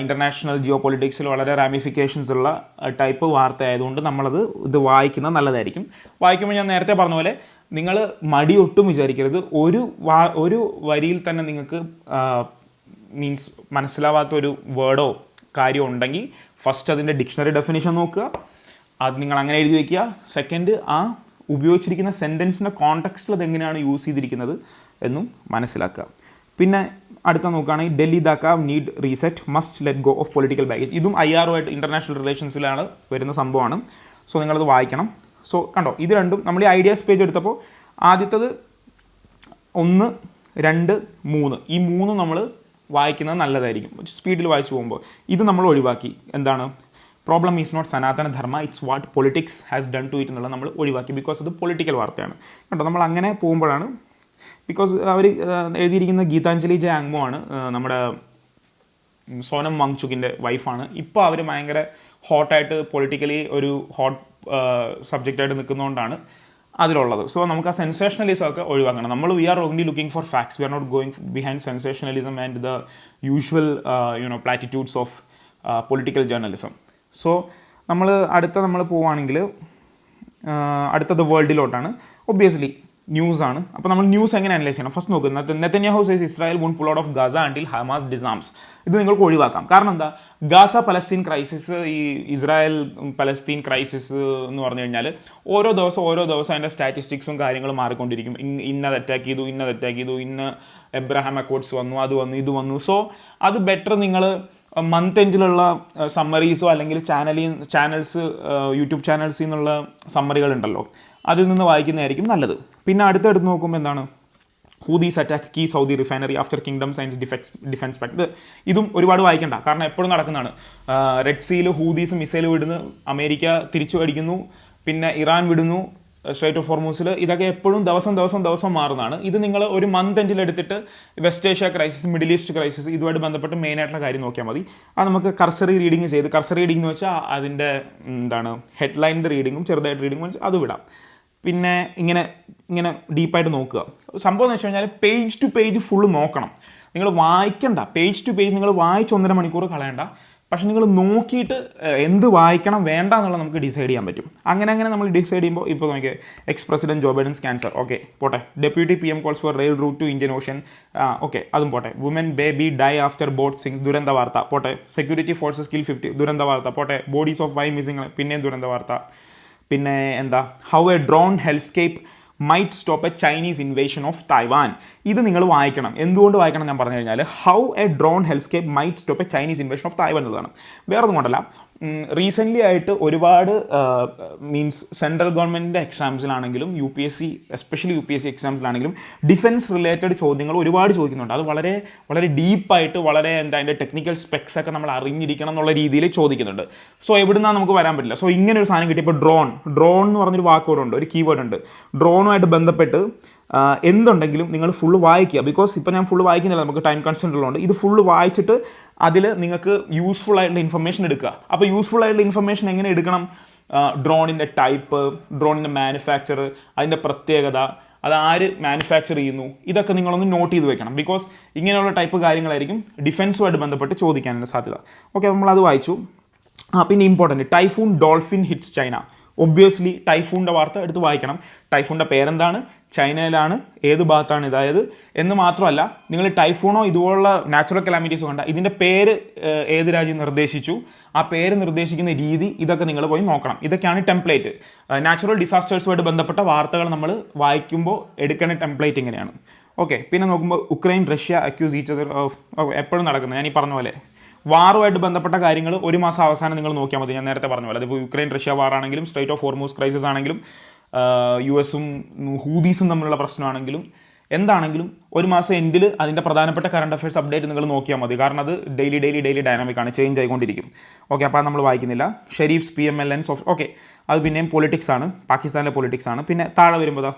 ഇൻ്റർനാഷണൽ ജിയോ പൊളിറ്റിക്സിൽ വളരെ റാമിഫിക്കേഷൻസ് ഉള്ള ടൈപ്പ് വാർത്ത ആയതുകൊണ്ട് നമ്മളത് ഇത് വായിക്കുന്നത് നല്ലതായിരിക്കും. വായിക്കുമ്പോൾ ഞാൻ നേരത്തെ പറഞ്ഞ പോലെ നിങ്ങൾ മടി ഒട്ടും വിചാരിക്കരുത്. ഒരു വരിയിൽ തന്നെ നിങ്ങൾക്ക് മീൻസ് മനസ്സിലാവാത്തൊരു വേർഡോ കാര്യമോ ഉണ്ടെങ്കിൽ ഫസ്റ്റ് അതിൻ്റെ ഡിക്ഷണറി ഡെഫിനിഷൻ നോക്കുക, അത് നിങ്ങൾ അങ്ങനെ എഴുതി വയ്ക്കുക. സെക്കൻഡ്, ആ ഉപയോഗിച്ചിരിക്കുന്ന സെൻറ്റൻസിൻ്റെ കോണ്ടെക്സ്റ്റിൽ അതെങ്ങനെയാണ് യൂസ് ചെയ്തിരിക്കുന്നത് എന്നും മനസ്സിലാക്കുക. പിന്നെ അടുത്ത നോക്കുകയാണെങ്കിൽ, Delhi Dhaka need reset, must let go of political baggage. ഇതും IRO-ആയിട്ട് ഇൻ്റർനാഷണൽ റിലേഷൻസിലാണ് വരുന്ന സംഭവമാണ്. സോ നിങ്ങളത് വായിക്കണം. സോ കണ്ടോ, ഇത് രണ്ടും നമ്മൾ ഈ ഐഡിയാസ് പേജ് എടുത്തപ്പോൾ ആദ്യത്തത് 1, 2, 3 ഈ 3 നമ്മൾ വായിക്കുന്നത് നല്ലതായിരിക്കും, സ്പീഡിൽ വായിച്ചു പോകുമ്പോൾ. ഇത് നമ്മൾ ഒഴിവാക്കി. എന്താണ്, problem is not Sanatana Dharma, it's what politics has done to it എന്നുള്ളത് നമ്മൾ ഒഴിവാക്കി. ബിക്കോസ് അത് പൊളിറ്റിക്കൽ വാർത്തയാണ്. കേട്ടോ, നമ്മൾ അങ്ങനെ പോകുമ്പോഴാണ്, ബിക്കോസ് അവർ എഴുതിയിരിക്കുന്ന ഗീതാഞ്ജലി ജെ ആങ്മോ ആണ്, നമ്മുടെ സോനം വാങ്ചുക്കിൻ്റെ വൈഫാണ്. ഇപ്പോൾ അവർ ഭയങ്കര ഹോട്ടായിട്ട് പൊളിറ്റിക്കലി ഒരു ഹോട്ട് സബ്ജക്റ്റായിട്ട് നിൽക്കുന്നതുകൊണ്ടാണ് അതിലുള്ളത്. സോ നമുക്ക് ആ സെൻസേഷണലിസം ഒക്കെ ഒഴിവാക്കണം. നമ്മൾ we are only looking for facts, we are not going behind sensationalism and the usual platitudes of political journalism. So നമ്മൾ പോവുകയാണെങ്കിൽ അടുത്തത് വേൾഡിലോട്ടാണ്. ഒബ്വിയസ്ലി ന്യൂസാണ്. അപ്പോൾ നമ്മൾ ന്യൂസ് എങ്ങനെ അനലൈസ് ചെയ്യണം? ഫസ്റ്റ് നോക്കുന്നത്, Netanyahu says Israel won't pull out of Gaza until Hamas disarms. ഇത് നിങ്ങൾക്ക് ഒഴിവാക്കാം. കാരണം എന്താ, ഗാസ പലസ്തീൻ ക്രൈസിസ്, ഈ ഇസ്രായേൽ പലസ്തീൻ ക്രൈസിസ് എന്ന് പറഞ്ഞു കഴിഞ്ഞാൽ ഓരോ ദിവസം അതിൻ്റെ സ്റ്റാറ്റിസ്റ്റിക്സും കാര്യങ്ങളും മാറിക്കൊണ്ടിരിക്കും. ഇന്നത് അറ്റാക്ക് ചെയ്തു, ഇന്ന എബ്രഹാം അക്കോർഡ്സ് വന്നു, അത് വന്നു, ഇത് വന്നു. സോ അത് ബെറ്റർ നിങ്ങൾ മന്ത് എൻഡിലുള്ള സമ്മറീസോ അല്ലെങ്കിൽ ചാനൽസ് യൂട്യൂബ് ചാനൽസിൽ നിന്നുള്ള സമ്മറികളുണ്ടല്ലോ, അതിൽ നിന്ന് വായിക്കുന്നതായിരിക്കും നല്ലത്. പിന്നെ അടുത്തെടുത്ത് നോക്കുമ്പോൾ എന്താണ്, Houthis attack key Saudi refinery after kingdom signs defence pact. ഇതും ഒരുപാട് വായിക്കണ്ട, കാരണം എപ്പോഴും നടക്കുന്നതാണ്. റെഡ് സീയിൽ ഹൂദീസ് മിസൈൽ വിടുന്നു, അമേരിക്ക തിരിച്ചു അടിക്കുന്നു, പിന്നെ ഇറാൻ വിടുന്നു സ്ട്രേറ്റ് ഓഫ് ഹോർമൂസിൽ. ഇതൊക്കെ എപ്പോഴും ദിവസം മാറുന്നതാണ്. ഇത് നിങ്ങൾ ഒരു മന്ത് എൻഡിൽ എടുത്തിട്ട് west Asia crisis, middle east crisis, ഇതുമായിട്ട് ബന്ധപ്പെട്ട് മെയിനായിട്ടുള്ള കാര്യം നോക്കിയാൽ മതി. അത് നമുക്ക് കർസറി റീഡിങ് ചെയ്ത്, കർസറി റീഡിംഗ് എന്ന് വെച്ചാൽ അതിൻ്റെ ഹെഡ്ലൈൻ്റെ റീഡിങ്ങും ചെറുതായിട്ട് റീഡിങ്ങും വെച്ചാൽ അത് വിടാം. പിന്നെ ഇങ്ങനെ ഇങ്ങനെ ഡീപ്പായിട്ട് നോക്കുക. സംഭവം എന്ന് വെച്ച് കഴിഞ്ഞാൽ പേജ് ടു പേജ് ഫുള്ള് നോക്കണം. നിങ്ങൾ വായിക്കണ്ട, പേജ് ടു പേജ് നിങ്ങൾ വായിച്ച് 1.5 മണിക്കൂർ കളയണ്ട. പക്ഷെ നിങ്ങൾ നോക്കിയിട്ട് എന്ത് വായിക്കണം വേണ്ട എന്നുള്ളത് നമുക്ക് ഡിസൈഡ് ചെയ്യാൻ പറ്റും. അങ്ങനെ നമ്മൾ ഡിസൈഡ് ചെയ്യുമ്പോൾ ഇപ്പോൾ നോക്കിയാൽ ex president Joe Biden's cancer, okay പോട്ടെ. Deputy PM calls for rail route to Indian Ocean, okay അതും പോട്ടെ. Woman baby die after boat sinks, ദുരന്ത വാർത്ത പോട്ടെ. സെക്യൂരിറ്റി ഫോഴ്സസ് കിൽ 50, ദുരന്ത വാർത്ത പോട്ടെ. ബോഡീസ് ഓഫ് 5 മിസ്സിംഗ്, പിന്നെയും ദുരന്ത വാർത്ത. പിന്നെ എന്താ, how a drone hellscape might stop a Chinese invasion of Taiwan. ഇത് നിങ്ങൾ വായിക്കണം. എന്തുകൊണ്ട് വായിക്കണം ഞാൻ പറഞ്ഞു കഴിഞ്ഞാൽ, how a drone hellscape might stop a Chinese invasion of Taiwan എന്നുള്ളതാണ്. വേറെ ഒന്നും കൊണ്ടല്ല, റീസെൻ്റ്ലി ആയിട്ട് ഒരുപാട് മീൻസ് സെൻട്രൽ ഗവൺമെൻറ്റിൻ്റെ എക്സാംസിലാണെങ്കിലും എസ്പെഷ്യലി UPSC എക്സാംസിലാണെങ്കിലും ഡിഫൻസ് റിലേറ്റഡ് ചോദ്യങ്ങൾ ഒരുപാട് ചോദിക്കുന്നുണ്ട്. അത് വളരെ വളരെ ഡീപ്പായിട്ട് വളരെ അതിൻ്റെ ടെക്നിക്കൽ സ്പെക്സ് ഒക്കെ നമ്മൾ അറിഞ്ഞിരിക്കണം എന്നുള്ള രീതിയിൽ ചോദിക്കുന്നുണ്ട്. സോ എവിടുന്നാണ് നമുക്ക് വരാൻ പറ്റില്ല. സോ ഇങ്ങനെ ഒരു സാധനം കിട്ടിയപ്പോൾ ഡ്രോൺ എന്ന് പറഞ്ഞൊരു വാക്കോടുണ്ട്, ഒരു കീവേഡ് ഉണ്ട്. ഡ്രോണുമായിട്ട് ബന്ധപ്പെട്ട് എന്തുണ്ടെങ്കിലും നിങ്ങൾ ഫുള്ള് വായിക്കുക. ബിക്കോസ് ഇപ്പോൾ ഞാൻ ഫുള്ള് വായിക്കുന്നില്ല, നമുക്ക് ടൈം കൺസെൻറ്റ് ഉള്ളതുകൊണ്ട്. ഇത് ഫുള്ള് വായിച്ചിട്ട് അതിൽ നിങ്ങൾക്ക് യൂസ്ഫുൾ ആയിട്ടുള്ള ഇൻഫർമേഷൻ എടുക്കുക. അപ്പോൾ യൂസ്ഫുൾ ആയിട്ടുള്ള ഇൻഫർമേഷൻ എങ്ങനെ എടുക്കണം? ഡ്രോണിൻ്റെ ടൈപ്പ്, ഡ്രോണിൻ്റെ മാനുഫാക്ചർ, അതിൻ്റെ പ്രത്യേകത, അത് ആര് മാനുഫാക്ചർ ചെയ്യുന്നു, ഇതൊക്കെ നിങ്ങളൊന്ന് നോട്ട് ചെയ്ത് വെക്കണം. ബിക്കോസ് ഇങ്ങനെയുള്ള ടൈപ്പ് കാര്യങ്ങളായിരിക്കും ഡിഫൻസുമായിട്ട് ബന്ധപ്പെട്ട് ചോദിക്കാനുള്ള സാധ്യത. ഓക്കെ, നമ്മളത് വായിച്ചു. പിന്നെ important, typhoon dolphin hits China. Obviously ടൈഫൂണിൻ്റെ വാർത്ത എടുത്ത് വായിക്കണം. ടൈഫൂണിൻ്റെ പേരെന്താണ്, ചൈനയിലാണ്, ഏത് ഭാഗത്താണ് ഇതായത് എന്ന് മാത്രമല്ല, നിങ്ങൾ ടൈഫൂണോ ഇതുപോലുള്ള നാച്ചുറൽ കലാമിറ്റീസോ കണ്ട ഇതിൻ്റെ പേര് ഏത് രാജ്യം നിർദ്ദേശിച്ചു, ആ പേര് നിർദ്ദേശിക്കുന്ന രീതി, ഇതൊക്കെ നിങ്ങൾ പോയി നോക്കണം. ഇതൊക്കെയാണ് ടെംപ്ലേറ്റ്. നാച്ചുറൽ ഡിസാസ്റ്റേഴ്സുമായിട്ട് ബന്ധപ്പെട്ട വാർത്തകൾ നമ്മൾ വായിക്കുമ്പോൾ എടുക്കേണ്ട ടെംപ്ലേറ്റ് ഇങ്ങനെയാണ്. ഓക്കെ, പിന്നെ നോക്കുമ്പോൾ Ukraine Russia accuse each other of, എപ്പോഴും നടക്കുന്നത് ഞാൻ ഈ പറഞ്ഞ പോലെ വാറുമായിട്ട് ബന്ധപ്പെട്ട കാര്യങ്ങൾ ഒരു മാസം അവസാനം നിങ്ങൾ നോക്കിയാൽ മതി. ഞാൻ നേരത്തെ പറഞ്ഞ പോലെ അതിപ്പോൾ യുക്രൈൻ റഷ്യ വാറാണെങ്കിലും, സ്ട്രൈറ്റ് ഓഫ് ഹോർമൂസ് ക്രൈസിസ് ആണെങ്കിലും, US-ഉം ഹൂതീസും തമ്മിലുള്ള പ്രശ്നമാണെങ്കിലും, എന്താണെങ്കിലും ഒരു മാസം എൻഡിൽ അതിൻ്റെ പ്രധാനപ്പെട്ട കറണ്ട് അഫയേഴ്സ് അപ്ഡേറ്റ് നിങ്ങൾ നോക്കിയാൽ മതി. കാരണം അത് ഡെയിലി ഡൈനാമിക് ആണ്, ചേഞ്ച് ആയിക്കൊണ്ടിരിക്കും. ഓക്കെ, അപ്പോൾ നമ്മൾ വായിക്കുന്നില്ല. ഷെരീഫ്സ് PMLNs ഓഫ്, ഓക്കെ അത് പിന്നെയും പൊളിറ്റിക്സ് ആണ്, പാകിസ്ഥാനിലെ പൊളിറ്റിക്സ് ആണ്. പിന്നെ താഴെ വരുമ്പോൾ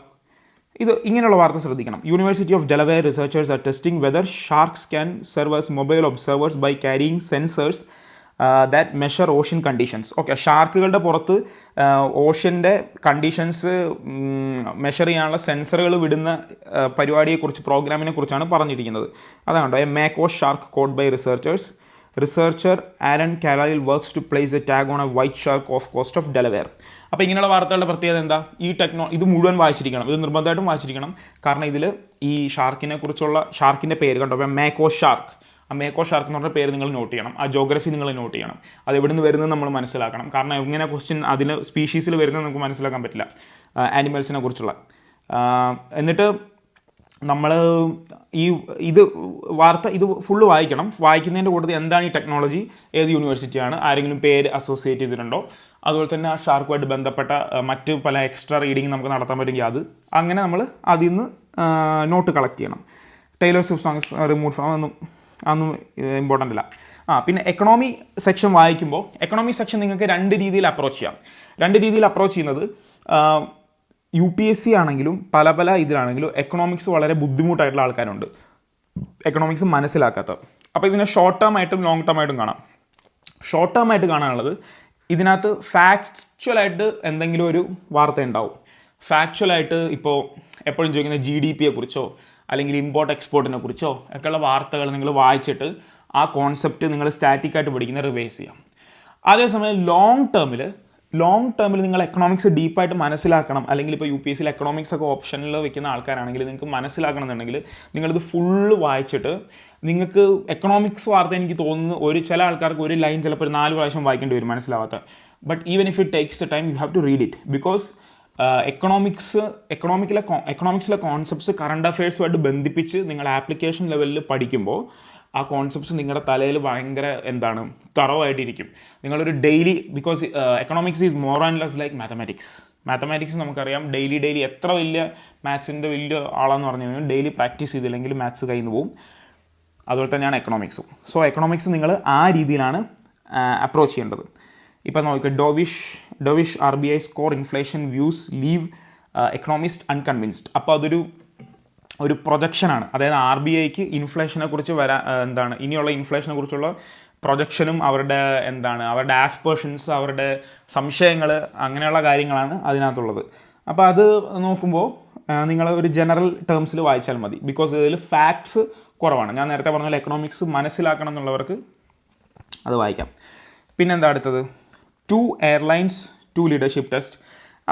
ഇത് ഇങ്ങനെയുള്ള വാർത്ത ശ്രദ്ധിക്കണം. University of Delaware researchers are testing whether sharks can serve as mobile observers by carrying sensors that measure ocean conditions. Okay, ഷാർക്കുകളുടെ പുറത്ത് ഓഷ്യൻ്റെ കണ്ടീഷൻസ് മെഷർ ചെയ്യാനുള്ള സെൻസറുകൾ വിടുന്ന പരിപാടിയെക്കുറിച്ച്, പ്രോഗ്രാമിനെ കുറിച്ചാണ് പറഞ്ഞിരിക്കുന്നത്. അതാണ് a mako shark caught by researchers. Researcher Aaron കാലയിൽ works to place a tag on a white shark off coast of Delaware. അപ്പോൾ ഇങ്ങനെയുള്ള വാർത്തകളുടെ പ്രത്യേകത എന്താ? ഇത് മുഴുവൻ വായിച്ചിരിക്കണം, ഇത് നിർബന്ധമായിട്ടും വായിച്ചിരിക്കണം. കാരണം ഇതിൽ ഈ ഷാർക്കിൻ്റെ പേര് കണ്ടോ, മാക്കോ ഷാർക്ക്. ആ മേക്കോ ഷാർക്ക് എന്ന് പറഞ്ഞ പേര് നിങ്ങൾ നോട്ട് ചെയ്യണം. ആ ജോഗ്രഫി നിങ്ങൾ നോട്ട് ചെയ്യണം. അത് എവിടെ നിന്ന് വരുന്നത് നമ്മൾ മനസ്സിലാക്കണം. കാരണം എങ്ങനെ ക്വസ്റ്റ്യൻ അതിൽ സ്പീഷീസിൽ വരുന്നത് നമുക്ക് മനസ്സിലാക്കാൻ പറ്റില്ല, ആനിമൽസിനെ കുറിച്ചുള്ള. എന്നിട്ട് നമ്മൾ ഇത് ഫുള്ള് വായിക്കണം. വായിക്കുന്നതിൻ്റെ കൂട്ടത്തിൽ എന്താണ് ഈ ടെക്നോളജി, ഏത് യൂണിവേഴ്സിറ്റിയാണ്, ആരെങ്കിലും പേര് അസോസിയേറ്റ് ചെയ്തിട്ടുണ്ടോ, അതുപോലെ തന്നെ ആ ഷാർക്കുമായിട്ട് ബന്ധപ്പെട്ട മറ്റ് പല എക്സ്ട്രാ റീഡിങ് നമുക്ക് നടത്താൻ പറ്റുമെങ്കിൽ അത് അങ്ങനെ നമ്മൾ അതിൽ നിന്ന് നോട്ട് കളക്ട് ചെയ്യണം. Taylor Swift songs remove from അതൊന്നും ഇമ്പോർട്ടൻ്റ് അല്ല. പിന്നെ എക്കണോമി സെക്ഷൻ വായിക്കുമ്പോൾ എക്കണോമി സെക്ഷൻ നിങ്ങൾക്ക് രണ്ട് രീതിയിൽ അപ്രോച്ച് ചെയ്യാം. രണ്ട് രീതിയിൽ അപ്രോച്ച് ചെയ്യുന്നത്, UPSC ആണെങ്കിലും പല ഇതിലാണെങ്കിലും എക്കണോമിക്സ് വളരെ ബുദ്ധിമുട്ടായിട്ടുള്ള ആൾക്കാരുണ്ട്, എക്കണോമിക്സ് മനസ്സിലാക്കാത്ത. അപ്പോൾ ഇതിനെ ഷോർട്ട് ടേം ആയിട്ടും ലോങ് ടേം ആയിട്ടും കാണാം. ഷോർട്ട് ടേം ആയിട്ട് കാണാനുള്ളത്, ഇതിനകത്ത് ഫാക്ച്വലായിട്ട് എന്തെങ്കിലും ഒരു വാർത്ത ഉണ്ടാവും. ഫാക്ച്വലായിട്ട് ഇപ്പോൾ എപ്പോഴും ചോദിക്കുന്ന GDP കുറിച്ചോ അല്ലെങ്കിൽ ഇമ്പോർട്ട് എക്സ്പോർട്ടിനെ കുറിച്ചോ ഒക്കെയുള്ള വാർത്തകൾ നിങ്ങൾ വായിച്ചിട്ട് ആ കോൺസെപ്റ്റ് നിങ്ങൾ സ്റ്റാറ്റിക്കായിട്ട് പഠിക്കുന്ന റിവൈസ് ചെയ്യാം. അതേസമയം ലോങ് ടേമിൽ നിങ്ങൾ എക്കണോമിക്സ് ഡീപ്പായിട്ട് മനസ്സിലാക്കണം, അല്ലെങ്കിൽ ഇപ്പോൾ UPSCയിൽ എക്കണോമിക്സ് ഒക്കെ ഓപ്ഷനിൽ വെക്കുന്ന ആൾക്കാരാണെങ്കിൽ നിങ്ങൾക്ക് മനസ്സിലാക്കണം എന്നുണ്ടെങ്കിൽ നിങ്ങളിത് ഫുള്ള് വായിച്ചിട്ട്, നിങ്ങൾക്ക് എക്കണോമിക്സ് വാർത്ത എനിക്ക് തോന്നുന്നു ചില ആൾക്കാർക്ക് ഒരു ലൈൻ ചിലപ്പോൾ ഒരു 4 പ്രാവശ്യം വായിക്കേണ്ടി വരും മനസ്സിലാവാത്ത. But even if it takes the time you have to read it. Because എക്കണോമിക്സിലെ കോൺസെപ്റ്റ്സ് കറണ്ട് അഫയേഴ്സുമായിട്ട് ബന്ധിപ്പിച്ച് നിങ്ങൾ ആപ്ലിക്കേഷൻ ലെവലിൽ പഠിക്കുമ്പോൾ ആ കോൺസെപ്റ്റ്സ് നിങ്ങളുടെ തലയിൽ ഭയങ്കര തറവായിട്ടിരിക്കും. നിങ്ങളൊരു daily, because economics is more and less like mathematics നമുക്കറിയാം. ഡെയിലി എത്ര വലിയ മാത്സിൻ്റെ വലിയ ആളാന്ന് പറഞ്ഞു കഴിഞ്ഞാൽ ഡെയിലി പ്രാക്ടീസ് ചെയ്തില്ലെങ്കിൽ മാത്സ് കയ്യിൽ നിന്ന് പോകും. അതുപോലെ തന്നെയാണ് എക്കണോമിക്സും. സോ എക്കണോമിക്സ് നിങ്ങൾ ആ രീതിയിലാണ് അപ്രോച്ച് ചെയ്യേണ്ടത്. ഇപ്പം നോക്കുക, dovish RBI score inflation views leave economist unconvinced. അപ്പോൾ ഒരു പ്രൊജക്ഷനാണ്. അതായത് RBIക്ക് ഇൻഫ്ലേഷനെ കുറിച്ച് ഇനിയുള്ള ഇൻഫ്ലേഷനെ കുറിച്ചുള്ള പ്രൊജക്ഷനും അവരുടെ ആസ്പേർഷൻസ്, അവരുടെ സംശയങ്ങൾ, അങ്ങനെയുള്ള കാര്യങ്ങളാണ് അതിനകത്തുള്ളത്. അപ്പോൾ അത് നോക്കുമ്പോൾ നിങ്ങൾ ഒരു ജനറൽ ടേംസിൽ വായിച്ചാൽ മതി. ബിക്കോസ് ഇതിൽ ഫാക്ട്സ് കുറവാണ്. ഞാൻ നേരത്തെ പറഞ്ഞ പോലെ എക്കണോമിക്സ് മനസ്സിലാക്കണം എന്നുള്ളവർക്ക് അത് വായിക്കാം. പിന്നെന്താ അടുത്തത്, 2 എയർലൈൻസ് 2 ലീഡർഷിപ്പ് ടെസ്റ്റ്.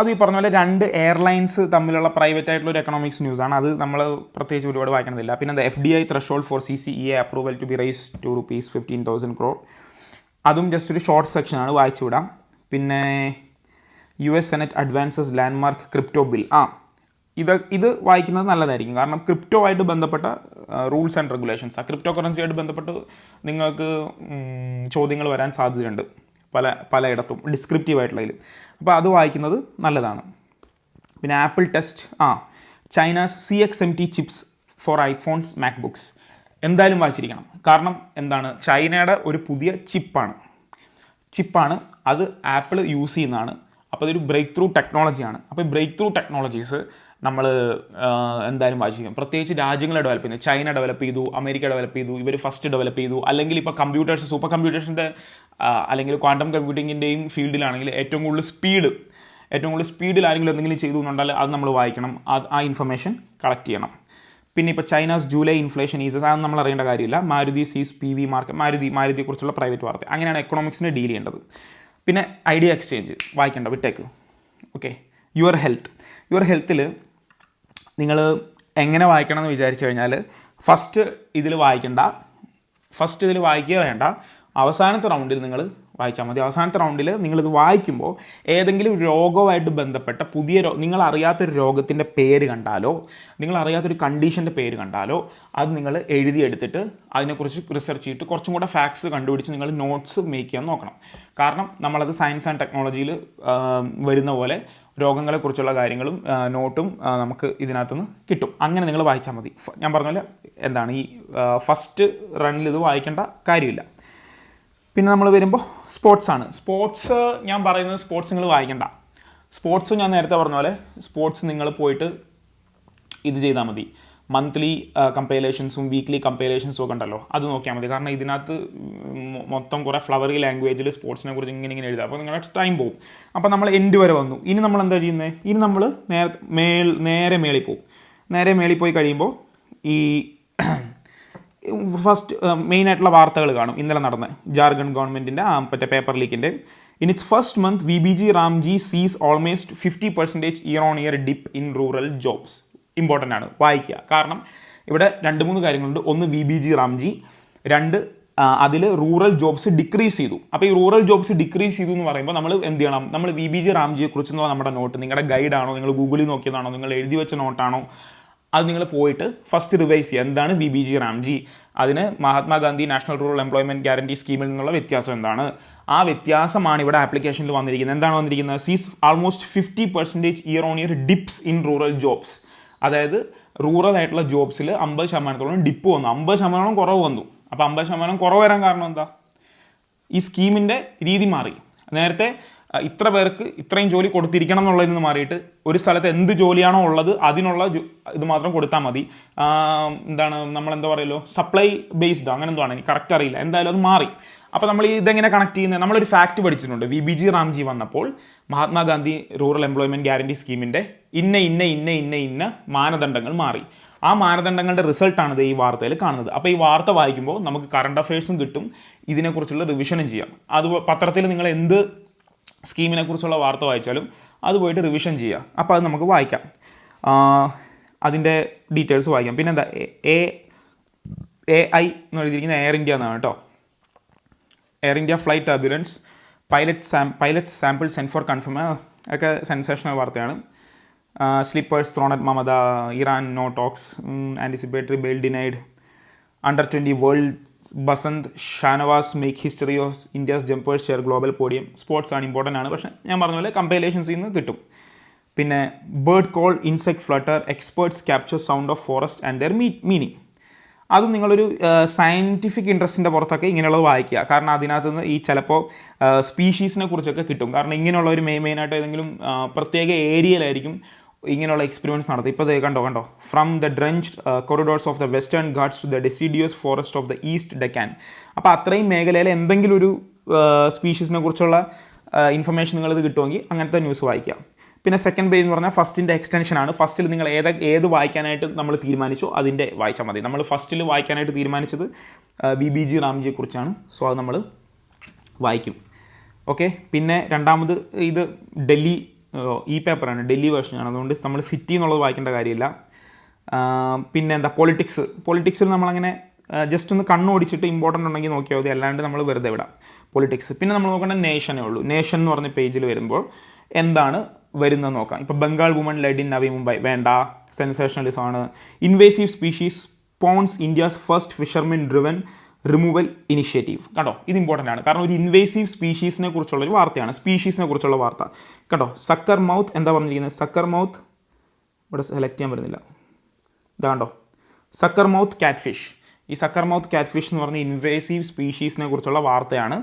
അത് ഈ പറഞ്ഞ പോലെ 2 എയർലൈൻസ് തമ്മിലുള്ള പ്രൈവറ്റ് ആയിട്ടുള്ള ഒരു എക്കണോമിക്സ് ന്യൂസാണ്. അത് നമ്മൾ പ്രത്യേകിച്ച് ഒരുപാട് വായിക്കണമെന്നില്ല. പിന്നെ എന്താ, FDI threshold for CCEA approval to be raise to rupees 15,000 crore. അതും ജസ്റ്റ് ഒരു ഷോർട്ട് സെക്ഷനാണ്, വായിച്ചു വിടാം. പിന്നെ US senate advances landmark crypto bill. ഇത് വായിക്കുന്നത് നല്ലതായിരിക്കും. കാരണം ക്രിപ്റ്റോ ആയിട്ട് ബന്ധപ്പെട്ട rules and regulations, cryptocurrency ആയിട്ട് ബന്ധപ്പെട്ട് നിങ്ങൾക്ക് ചോദ്യങ്ങൾ വരാൻ സാധ്യതയുണ്ട് പലയിടത്തും ഡിസ്ക്രിപ്റ്റീവ് ആയിട്ടുള്ളതിൽ. അപ്പോൾ അത് വായിക്കുന്നത് നല്ലതാണ്. പിന്നെ Apple test, China's CXMT chips for iPhones MacBooks എന്തായാലും വായിച്ചിരിക്കണം. കാരണം എന്താണ്, ചൈനയുടെ ഒരു പുതിയ ചിപ്പാണ് അത് ആപ്പിൾ യൂസ് ചെയ്യുന്നതാണ്. അപ്പോൾ അതൊരു ബ്രേക്ക് ത്രൂ ടെക്നോളജിയാണ്. അപ്പോൾ ബ്രേക്ക് ത്രൂ ടെക്നോളജീസ് നമ്മൾ എന്തായാലും വായിച്ചിരിക്കും. പ്രത്യേകിച്ച് രാജ്യങ്ങളെ ഡെവലപ്പ് ചെയ്യുന്നത്, ചൈന ഡെവലപ്പ് ചെയ്തു, അമേരിക്ക ഡെവലപ്പ് ചെയ്തു, ഇവർ ഫസ്റ്റ് ഡെവലപ്പ് ചെയ്തു. അല്ലെങ്കിൽ ഇപ്പോൾ കമ്പ്യൂട്ടേഴ്സ്, സൂപ്പർ കമ്പ്യൂട്ടേഴ്സിൻ്റെ അല്ലെങ്കിൽ ക്വാണ്ടം കമ്പ്യൂട്ടിങ്ങിൻ്റെയും ഫീൽഡിലാണെങ്കിൽ ഏറ്റവും കൂടുതൽ സ്പീഡിൽ ആരെങ്കിലും എന്തെങ്കിലും ചെയ്തു എന്നുണ്ടെങ്കിൽ അത് നമ്മൾ വായിക്കണം, ആ ഇൻഫർമേഷൻ കളക്ട് ചെയ്യണം. പിന്നെ ഇപ്പോൾ ചൈനാസ് ജൂലൈ ഇൻഫ്ലേഷൻ ഈസസ്, അതൊന്നും നമ്മൾ അറിയേണ്ട കാര്യമില്ല. മാരുതി സീസ് PV മാർക്കറ്റ്, മാരുതിയെക്കുറിച്ചുള്ള പ്രൈവറ്റ് വാർത്ത. അങ്ങനെയാണ് എക്കണോമിക്സിനെ ഡീൽ ചെയ്യേണ്ടത്. പിന്നെ ഐഡിയ എക്സ്ചേഞ്ച് വായിക്കേണ്ട, വിട്ടേക്ക്. ഓക്കെ, യുവർ ഹെൽത്തിൽ നിങ്ങൾ എങ്ങനെ വായിക്കണം എന്ന് വിചാരിച്ചു കഴിഞ്ഞാൽ ഫസ്റ്റ് ഇതിൽ വായിക്കുക വേണ്ട, അവസാനത്തെ റൗണ്ടിൽ നിങ്ങൾ വായിച്ചാൽ മതി. അവസാനത്തെ റൗണ്ടിൽ നിങ്ങളിത് വായിക്കുമ്പോൾ ഏതെങ്കിലും രോഗവുമായിട്ട് ബന്ധപ്പെട്ട നിങ്ങൾ അറിയാത്തൊരു രോഗത്തിൻ്റെ പേര് കണ്ടാലോ, നിങ്ങൾ അറിയാത്തൊരു കണ്ടീഷൻ്റെ പേര് കണ്ടാലോ, അത് നിങ്ങൾ എഴുതിയെടുത്തിട്ട് അതിനെക്കുറിച്ച് റിസർച്ച് ചെയ്തിട്ട് കുറച്ചും കൂടെ ഫാക്ട്സ് കണ്ടുപിടിച്ച് നിങ്ങൾ നോട്ട്സ് മേക്ക് ചെയ്യാൻ നോക്കണം. കാരണം നമ്മളത് സയൻസ് ആൻഡ് ടെക്നോളജിയിൽ വരുന്ന പോലെ രോഗങ്ങളെക്കുറിച്ചുള്ള കാര്യങ്ങളും നോട്ടും നമുക്ക് ഇതിനകത്തുനിന്ന് കിട്ടും. അങ്ങനെ നിങ്ങൾ വായിച്ചാൽ മതി. ഞാൻ പറഞ്ഞ പോലെ എന്താണ്, ഈ ഫസ്റ്റ് റണ്ണിൽ ഇത് വായിക്കേണ്ട കാര്യമില്ല. പിന്നെ നമ്മൾ വരുമ്പോൾ സ്പോർട്സ് ഞാൻ പറയുന്നത് സ്പോർട്സ് നിങ്ങൾ വായിക്കണ്ട. സ്പോർട്സ് ഞാൻ നേരത്തെ പറഞ്ഞ പോലെ സ്പോർട്സ് നിങ്ങൾ പോയിട്ട് ഇത് ചെയ്താൽ മതി. മന്ത്ലി കമ്പൈലേഷൻസും വീക്ക്ലി കമ്പൈലേഷൻസും ഒക്കെ ഉണ്ടല്ലോ, അത് നോക്കിയാൽ മതി. കാരണം ഇതിനകത്ത് മൊത്തം കുറേ ഫ്ലവറി ലാംഗ്വേജിൽ സ്പോർട്സിനെ കുറിച്ച് ഇങ്ങനെ എഴുതുക. അപ്പോൾ നിങ്ങളുടെ ടൈം പോകും. അപ്പോൾ നമ്മൾ എൻഡ് വരെ വന്നു. ഇനി നമ്മൾ എന്താ ചെയ്യുന്നത്, ഇനി നമ്മൾ നേരെ മേളിൽ പോകും. നേരെ മേളിൽ പോയി കഴിയുമ്പോൾ ഈ ഫസ്റ്റ് മെയിനായിട്ടുള്ള വാർത്തകൾ കാണും. ഇന്നലെ നടന്ന ജാർഖണ്ഡ് ഗവൺമെൻറ്റിൻ്റെ മറ്റേ പേപ്പർ ലീക്കിൻ്റെ in its first month VBG Ramji sees almost 50% year-on-year dip in rural jobs. Important ആണ്, വായിക്കുക. കാരണം ഇവിടെ 2-3 കാര്യങ്ങളുണ്ട്. ഒന്ന് VBG Ramji, 2 അതിൽ റൂറൽ ജോബ്സ് ഡിക്രീസ് ചെയ്തു. അപ്പോൾ ഈ റൂറൽ ജോബ്സ് ഡിക്രീസ് ചെയ്തു എന്ന് പറയുമ്പോൾ നമ്മൾ എന്ത് ചെയ്യണം, നമ്മൾ VBG Ramjiയെ കുറിച്ചെന്നുള്ള നമ്മുടെ നോട്ട് നിങ്ങളുടെ ഗൈഡാണോ, നിങ്ങൾ ഗൂഗിളിൽ നോക്കിയതാണോ, നിങ്ങൾ എഴുതി വെച്ച നോട്ടാണോ, അത് നിങ്ങൾ പോയിട്ട് ഫസ്റ്റ് റിവൈസ് ചെയ്യുക. എന്താണ് VBG Ramji, അതിന് Mahatma Gandhi national rural employment guarantee സ്കീമിൽ നിന്നുള്ള വ്യത്യാസം എന്താണ്, ആ വ്യത്യാസമാണ് ഇവിടെ ആപ്ലിക്കേഷനിൽ വന്നിരിക്കുന്നത്. എന്താണ് വന്നിരിക്കുന്നത്, സീസ് almost 50% year-on-year dips in rural jobs. അതായത് റൂറൽ ആയിട്ടുള്ള ജോബ്സിൽ 50% ഡിപ്പ് വന്നു, 50% കുറവ് വന്നു. അപ്പോൾ 50% കുറവ് വരാൻ കാരണം എന്താ, ഈ സ്കീമിൻ്റെ രീതി മാറി. നേരത്തെ ഇത്ര പേർക്ക് ഇത്രയും ജോലി കൊടുത്തിരിക്കണം എന്നുള്ളതിൽ നിന്ന് മാറിയിട്ട് ഒരു സ്ഥലത്ത് എന്ത് ജോലിയാണോ ഉള്ളത് അതിനുള്ള ഇത് മാത്രം കൊടുത്താൽ മതി. എന്താണ് നമ്മളെന്താ പറയുമല്ലോ, സപ്ലൈ ബേസ്ഡ് അങ്ങനെ എന്തോ ആണ്, എനിക്ക് കറക്റ്റ് അറിയില്ല. എന്തായാലും അത് മാറി. അപ്പോൾ നമ്മൾ ഇതെങ്ങനെ കണക്ട് ചെയ്യുന്നത്, നമ്മളൊരു ഫാക്റ്റ് പഠിച്ചിട്ടുണ്ട്. VBG Ramji വന്നപ്പോൾ മഹാത്മാഗാന്ധി റൂറൽ എംപ്ലോയ്മെൻറ്റ് ഗ്യാരണ്ടി സ്കീമിൻ്റെ ഇന്ന മാനദണ്ഡങ്ങൾ മാറി. ആ മാനദണ്ഡങ്ങളുടെ റിസൾട്ടാണ് ഈ വാർത്തയിൽ കാണുന്നത്. അപ്പോൾ ഈ വാർത്ത വായിക്കുമ്പോൾ നമുക്ക് കറണ്ട് അഫയേഴ്സും കിട്ടും, ഇതിനെക്കുറിച്ചുള്ള റിവിഷനും ചെയ്യാം. അത് പത്രത്തിൽ നിങ്ങൾ എന്ത് സ്കീമിനെ കുറിച്ചുള്ള വാർത്ത വായിച്ചാലും അത് പോയിട്ട് റിവിഷൻ ചെയ്യുക. അപ്പോൾ അത് നമുക്ക് വായിക്കാം, അതിൻ്റെ ഡീറ്റെയിൽസ് വായിക്കാം. പിന്നെ എന്താ AI എന്ന് എഴുതിയിരിക്കുന്ന എയർ ഇന്ത്യ എന്നാണ് കേട്ടോ. Air India flight turbulence, pilot sample send for confirm, ഒക്കെ സെൻസേഷണൽ വാർത്തയാണ്. Slippers thrown at Mamata, Iran no talks, anticipatory bail denied, Under-20 world Basant Shanavas make history of India's jumpers share global podium. Sports ആണ്, ഇമ്പോർട്ടൻ്റ് ആണ്. പക്ഷേ ഞാൻ പറഞ്ഞ പോലെ കമ്പൈലേഷൻസിൽ നിന്ന് കിട്ടും. പിന്നെ bird call, insect flutter, experts capture sound of forest and their meaning. അതും നിങ്ങളൊരു സയൻറ്റിഫിക് ഇൻട്രസ്റ്റിൻ്റെ പുറത്തൊക്കെ ഇങ്ങനെയുള്ളത് വായിക്കുക. കാരണം അതിനകത്ത് നിന്ന് ഈ ചിലപ്പോൾ സ്പീഷീസിനെ കുറിച്ചൊക്കെ കിട്ടും. കാരണം ഇങ്ങനെയുള്ള ഒരു മെയിനായിട്ട് ഏതെങ്കിലും പ്രത്യേക ഏരിയയിലായിരിക്കും ഇങ്ങനെയുള്ള എക്സ്പെരിമെൻറ്റ്സ് നടത്തും. ഇപ്പോൾ കണ്ടോ from the drenched corridors of the Western Ghats to the deciduous forest of the East Deccan. അപ്പോൾ അത്രയും മേഖലയിൽ എന്തെങ്കിലും ഒരു സ്പീഷീസിനെ കുറിച്ചുള്ള ഇൻഫർമേഷൻ നിങ്ങളിത് കിട്ടുമെങ്കിൽ അങ്ങനത്തെ ന്യൂസ് വായിക്കാം. പിന്നെ സെക്കൻഡ് പേജ് എന്ന് പറഞ്ഞാൽ ഫസ്റ്റിൻ്റെ എക്സ്റ്റൻഷനാണ്. ഫസ്റ്റിൽ നിങ്ങൾ ഏത് വായിക്കാനായിട്ട് നമ്മൾ തീരുമാനിച്ചോ അതിൻ്റെ വായിച്ചാൽ മതി. നമ്മൾ ഫസ്റ്റിൽ വായിക്കാനായിട്ട് തീരുമാനിച്ചത് BBG റാംജിയെക്കുറിച്ചാണ്. സോ അത് നമ്മൾ വായിക്കും. ഓക്കെ. പിന്നെ രണ്ടാമത് ഇത് ഡൽഹി പേപ്പറാണ്, ഡൽഹി വേർഷനാണ്. അതുകൊണ്ട് നമ്മൾ സിറ്റി എന്നുള്ളത് വായിക്കേണ്ട കാര്യമില്ല. പിന്നെ എന്താ പൊളിറ്റിക്സിൽ നമ്മളങ്ങനെ ജസ്റ്റ് ഒന്ന് കണ്ണോടിച്ചിട്ട് ഇമ്പോർട്ടൻ്റ് ഉണ്ടെങ്കിൽ നോക്കിയാൽ മതി, അല്ലാണ്ട് നമ്മൾ വെറുതെ വിടാം പൊളിറ്റിക്സ്. പിന്നെ നമ്മൾ നോക്കേണ്ട നേഷനേ ഉള്ളൂ. നേഷൻ എന്ന് പറഞ്ഞ പേജിൽ വരുമ്പോൾ എന്താണ് വരുന്നത് നോക്കാം. ഇപ്പോൾ Bengal woman led in Navi Mumbai വേണ്ട, സെൻസേഷണലിസം ആണ്. Invasive species spawns India's first fishermen driven removal initiative. കേട്ടോ, ഇത് ഇമ്പോർട്ടൻ്റ് ആണ്. കാരണം ഒരു ഇൻവേസീവ് സ്പീഷീസിനെ കുറിച്ചുള്ളൊരു വാർത്തയാണ്, സ്പീഷീസിനെ കുറിച്ചുള്ള വാർത്ത. കേട്ടോ, സക്കർ മൗത്ത് എന്താ പറഞ്ഞിരിക്കുന്നത്? സക്കർ മൗത്ത് ഇവിടെ സെലക്ട് ചെയ്യാൻ പറ്റുന്നില്ല. ഇതാണ്ടോ, സക്കർ മൗത്ത് ക്യാറ്റ് ഫിഷ്. ഈ സക്കർ മൗത്ത് ക്യാറ്റ് ഫിഷ് എന്ന് പറഞ്ഞ ഇൻവേസീവ് സ്പീഷീസിനെ കുറിച്ചുള്ള വാർത്തയാണ്.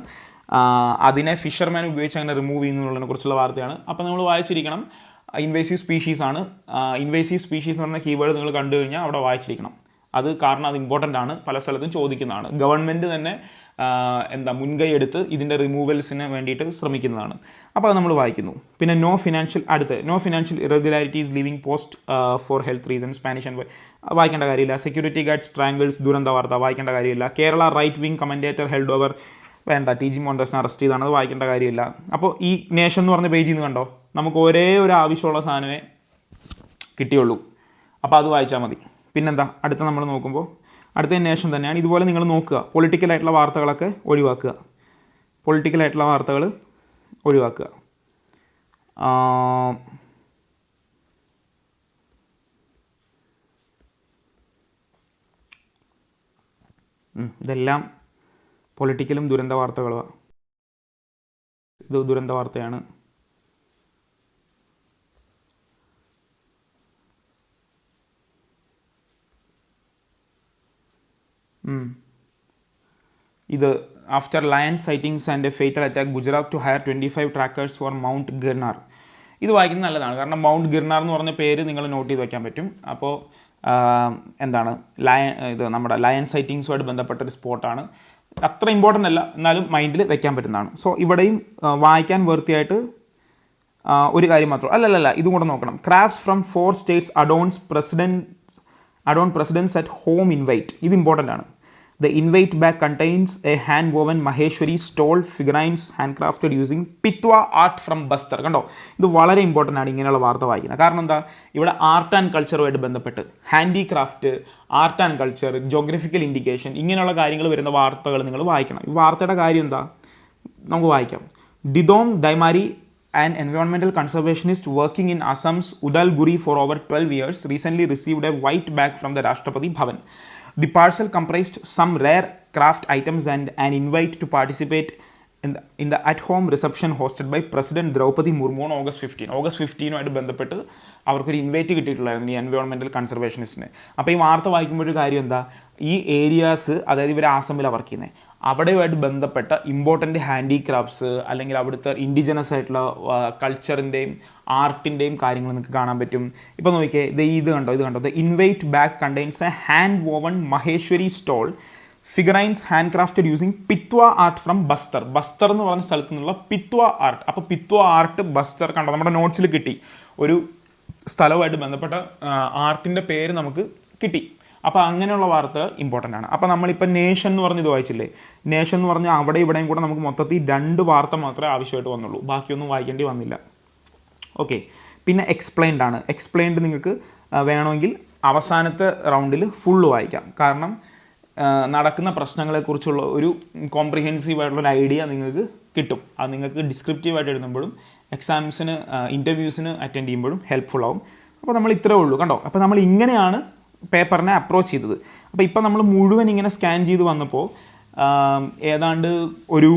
അതിനെ ഫിഷർമാൻ ഉപയോഗിച്ച് അങ്ങനെ റിമൂവ് ചെയ്യുന്നതിനെ കുറിച്ചുള്ള വാർത്തയാണ്. അപ്പോൾ നമ്മൾ വായിച്ചിരിക്കണം ഇൻവേസീവ് സ്പീഷീസ് ആണ്. ഇൻവേസീവ് സ്പീഷീസ് എന്ന് പറഞ്ഞ കീവേഡ് നിങ്ങൾ കണ്ടു കഴിഞ്ഞാൽ അവിടെ വായിച്ചിരിക്കണം. അത് കാരണം അത് ഇമ്പോർട്ടൻ്റ് ആണ്, പല സ്ഥലത്തും ചോദിക്കുന്നതാണ്. ഗവൺമെൻറ് തന്നെ മുൻകൈ എടുത്ത് ഇതിൻ്റെ റിമൂവൽസിന് വേണ്ടിയിട്ട് ശ്രമിക്കുന്നതാണ്. അപ്പോൾ അത് നമ്മൾ വായിക്കുന്നു. പിന്നെ no financial irregularities leaving post for health reason Spanish and വായിക്കേണ്ട കാര്യമില്ല. സെക്യൂരിറ്റി ഗാർഡ് സ്ട്രാങ്കിൾസ് ദുരന്ത വാർത്ത വായിക്കേണ്ട കാര്യമില്ല. Kerala right wing commentator held over വേണ്ട, TG മോണ്ടസിനെ അറസ്റ്റ് ചെയ്താണ്, അത് വായിക്കേണ്ട കാര്യമില്ല. അപ്പോൾ ഈ നേഷൻ എന്ന് പറഞ്ഞ പേജിൽ നിന്ന് കണ്ടോ, നമുക്ക് ഒരേ ഒരു ആവശ്യമുള്ള സാധനമേ കിട്ടിയുള്ളൂ. അപ്പോൾ അത് വായിച്ചാൽ മതി. പിന്നെന്താ അടുത്ത നമ്മൾ നോക്കുമ്പോൾ അടുത്ത നേഷൻ തന്നെയാണ്. ഇതുപോലെ നിങ്ങൾ നോക്കുക, പൊളിറ്റിക്കലായിട്ടുള്ള വാർത്തകളൊക്കെ ഒഴിവാക്കുക. ഇതെല്ലാം പൊളിറ്റിക്കലും ദുരന്ത വാർത്തകളുമാണ്. ഇത് ദുരന്ത വാർത്തയാണ്. ഇത് after lion sightings and a fatal attack Gujarat to hire 25 trackers for mount Girnar. ഇത് വായിക്കുന്നത് നല്ലതാണ്, കാരണം മൗണ്ട് ഗിർനാർ എന്ന് പറഞ്ഞ പേര് നിങ്ങൾ നോട്ട് ചെയ്ത് വയ്ക്കാൻ പറ്റും. അപ്പോൾ ഇത് നമ്മുടെ ലയൺ സൈറ്റിങ്സുമായിട്ട് ബന്ധപ്പെട്ടൊരു സ്പോട്ടാണ്. അത്ര ഇമ്പോർട്ടൻ്റ് അല്ല, എന്നാലും മൈൻഡിൽ വെക്കാൻ പറ്റുന്നതാണ്. സോ ഇവിടെയും വായിക്കാൻ വൃത്തിയായിട്ട് ഒരു കാര്യം മാത്രം അല്ലല്ല ഇതും കൂടെ നോക്കണം. Crafts from 4 states adorn president's at home invite. ഇത് ഇമ്പോർട്ടൻ്റ് ആണ്. The invite bag contains a hand-woven Maheshwari stole figurines handcrafted using Pitwa art from Bastar. കണ്ടോ, ഇത് വളരെ ഇമ്പോർട്ടൻ്റ് ആണ് ഇങ്ങനെയുള്ള വാർത്ത വായിക്കുന്നത്. കാരണം എന്താ, ഇവിടെ ആർട്ട് ആൻഡ് കൾച്ചറുമായിട്ട് ബന്ധപ്പെട്ട് handicraft, art and culture, geographical indication, ഇങ്ങനെയുള്ള കാര്യങ്ങൾ വരുന്ന വാർത്തകൾ നിങ്ങൾ വായിക്കണം. ഈ വാർത്തയുടെ കാര്യം എന്താ, നമുക്ക് വായിക്കാം. ഡിദോം ദൈമാരി, an environmental conservationist working in Assam's Udalguri for over 12 years, recently received a white bag from the Rashtrapati Bhavan. The parcel comprised some rare craft items and an invite to participate in the at-home reception hosted by President Draupadi Murmu on August 15. August 15 ബന്ധപ്പെട്ട് അവർക്കൊരു ഇൻവൈറ്റ് കിട്ടിയിട്ടുള്ളായിരുന്നു ഈ എൻവയോൺമെൻറ്റൽ കൺസർവേഷനിസ്റ്റിന്. അപ്പോൾ ഈ വാർത്ത വായിക്കുമ്പോൾ ഒരു കാര്യം എന്താ, ഈ ഏരിയാസ്, അതായത് ഇവർ ആസാമിലാണ് വർക്ക് ചെയ്യുന്നത്, അവിടെയുമായിട്ട് ബന്ധപ്പെട്ട ഇമ്പോർട്ടൻ്റ് ഹാൻഡിക്രാഫ്റ്റ്സ് അല്ലെങ്കിൽ അവിടുത്തെ ഇൻഡിജിനസ് ആയിട്ടുള്ള കൾച്ചറിൻ്റെയും ആർട്ടിൻ്റെയും കാര്യങ്ങൾ നിങ്ങൾക്ക് കാണാൻ പറ്റും. ഇപ്പോൾ നോക്കിയേ, ഇത് കണ്ടോ, the invite bag contains a hand woven Maheshwari stole figurines hand crafted using Pithva art from Bastar എന്ന് പറഞ്ഞ സ്ഥലത്ത് നിന്നുള്ള പിത്വ ആർട്ട്. അപ്പോൾ പിത്വ ആർട്ട് ബസ്തർ കണ്ടോ, നമ്മുടെ നോട്ട്സിൽ കിട്ടി, ഒരു സ്ഥലവുമായിട്ട് ബന്ധപ്പെട്ട ആർട്ടിൻ്റെ പേര് നമുക്ക് കിട്ടി. അപ്പോൾ അങ്ങനെയുള്ള വാർത്ത ഇമ്പോർട്ടൻ്റ് ആണ്. അപ്പോൾ നമ്മളിപ്പോൾ നേഷൻ എന്ന് പറഞ്ഞ് ഇത് വായിച്ചില്ലേ, നേഷൻ എന്ന് പറഞ്ഞാൽ അവിടെ ഇവിടെയും കൂടെ നമുക്ക് മൊത്തത്തിൽ 2 വാർത്ത മാത്രമേ ആവശ്യമായിട്ട് വന്നുള്ളൂ, ബാക്കിയൊന്നും വായിക്കേണ്ടി വന്നില്ല. ഓക്കെ. പിന്നെ എക്സ്പ്ലെയിൻഡ് ആണ്. എക്സ്പ്ലെയിൻഡ് നിങ്ങൾക്ക് വേണമെങ്കിൽ അവസാനത്തെ റൗണ്ടിൽ ഫുള്ള് വായിക്കാം. കാരണം നടക്കുന്ന പ്രശ്നങ്ങളെക്കുറിച്ചുള്ള ഒരു കോംപ്രിഹെൻസീവ് ആയിട്ടുള്ളൊരു ഐഡിയ നിങ്ങൾക്ക് കിട്ടും. അത് നിങ്ങൾക്ക് ഡിസ്ക്രിപ്റ്റീവായിട്ട് എഴുതുമ്പോഴും എക്സാംസിന് ഇൻ്റർവ്യൂസിന് അറ്റൻഡ് ചെയ്യുമ്പോഴും ഹെൽപ്ഫുൾ ആവും. അപ്പോൾ നമ്മൾ ഇത്രേ ഉള്ളൂ കണ്ടോ. അപ്പോൾ നമ്മൾ ഇങ്ങനെയാണ് പേപ്പറിനെ അപ്രോച്ച് ചെയ്തത്. അപ്പോൾ ഇപ്പോൾ നമ്മൾ മുഴുവൻ ഇങ്ങനെ സ്കാൻ ചെയ്ത് വന്നപ്പോൾ ഏതാണ്ട് ഒരു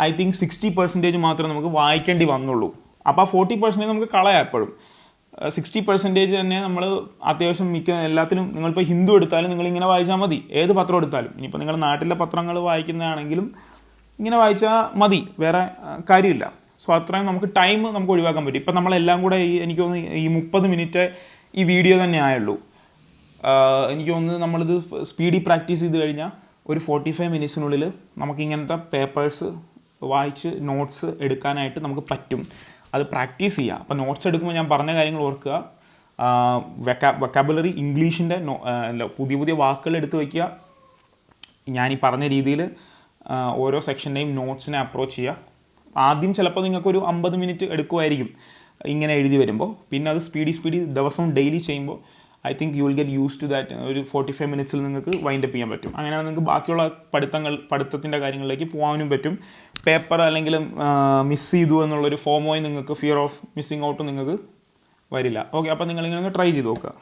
ഐ തിങ്ക് 60% മാത്രമേ നമുക്ക് വായിക്കേണ്ടി വന്നുള്ളൂ. അപ്പോൾ 40% നമുക്ക് കളയാം. എപ്പോഴും 60% തന്നെ നമ്മൾ അത്യാവശ്യം എല്ലാത്തിനും, നിങ്ങളിപ്പോൾ ഹിന്ദു എടുത്താലും നിങ്ങളിങ്ങനെ വായിച്ചാൽ മതി, ഏത് പത്രം എടുത്താലും. ഇനിയിപ്പോൾ നിങ്ങൾ നാട്ടിലെ പത്രങ്ങൾ വായിക്കുന്നതാണെങ്കിലും ഇങ്ങനെ വായിച്ചാൽ മതി, വേറെ കാര്യമില്ല. സോ അത്രയും നമുക്ക് ടൈം നമുക്ക് ഒഴിവാക്കാൻ പറ്റും. ഇപ്പം നമ്മളെല്ലാം കൂടെ എനിക്ക് തോന്നുന്നു ഈ 30 മിനിറ്റ് ഈ വീഡിയോ തന്നെ ആയുള്ളൂ. എനിക്ക് തോന്നുന്നു നമ്മളിത് സ്പീഡി പ്രാക്ടീസ് ചെയ്ത് കഴിഞ്ഞാൽ ഒരു 45 മിനിറ്റ്സിനുള്ളിൽ നമുക്ക് ഇങ്ങനത്തെ പേപ്പേഴ്സ് വായിച്ച് നോട്ട്സ് എടുക്കാനായിട്ട് നമുക്ക് പറ്റും. അത് പ്രാക്ടീസ് ചെയ്യുക. അപ്പോൾ നോട്ട്സ് എടുക്കുമ്പോൾ ഞാൻ പറഞ്ഞ കാര്യങ്ങൾ ഓർക്കുക. വെക്കാബുലറി, ഇംഗ്ലീഷിൻ്റെ പുതിയ പുതിയ വാക്കുകൾ എടുത്ത് വയ്ക്കുക. ഞാൻ ഈ പറഞ്ഞ രീതിയിൽ ഓരോ സെക്ഷൻ്റെയും നോട്ട്സിനെ അപ്രോച്ച് ചെയ്യുക. ആദ്യം ചിലപ്പോൾ നിങ്ങൾക്കൊരു 50 മിനിറ്റ് എടുക്കുമായിരിക്കും ഇങ്ങനെ എഴുതി വരുമ്പോൾ. പിന്നെ അത് സ്പീഡി ദിവസവും ഡെയിലി ചെയ്യുമ്പോൾ I think you will get use to that. ഒരു 45 മിനിറ്റ്സിൽ നിങ്ങൾക്ക് വൈൻഡ് അപ്പ് ചെയ്യാൻ പറ്റും. അങ്ങനെയാണ് നിങ്ങൾക്ക് ബാക്കിയുള്ള പഠിത്തത്തിൻ്റെ കാര്യങ്ങളിലേക്ക് പോകാനും പറ്റും. പേപ്പർ അല്ലെങ്കിൽ മിസ് ചെയ്തു എന്നുള്ളൊരു ഫോമോയി നിങ്ങൾക്ക് ഫിയർ ഓഫ് മിസ്സിങ് ഔട്ട് നിങ്ങൾക്ക് വരില്ല. ഓക്കെ, അപ്പോൾ നിങ്ങളിങ്ങനെ ട്രൈ ചെയ്ത് നോക്കുക.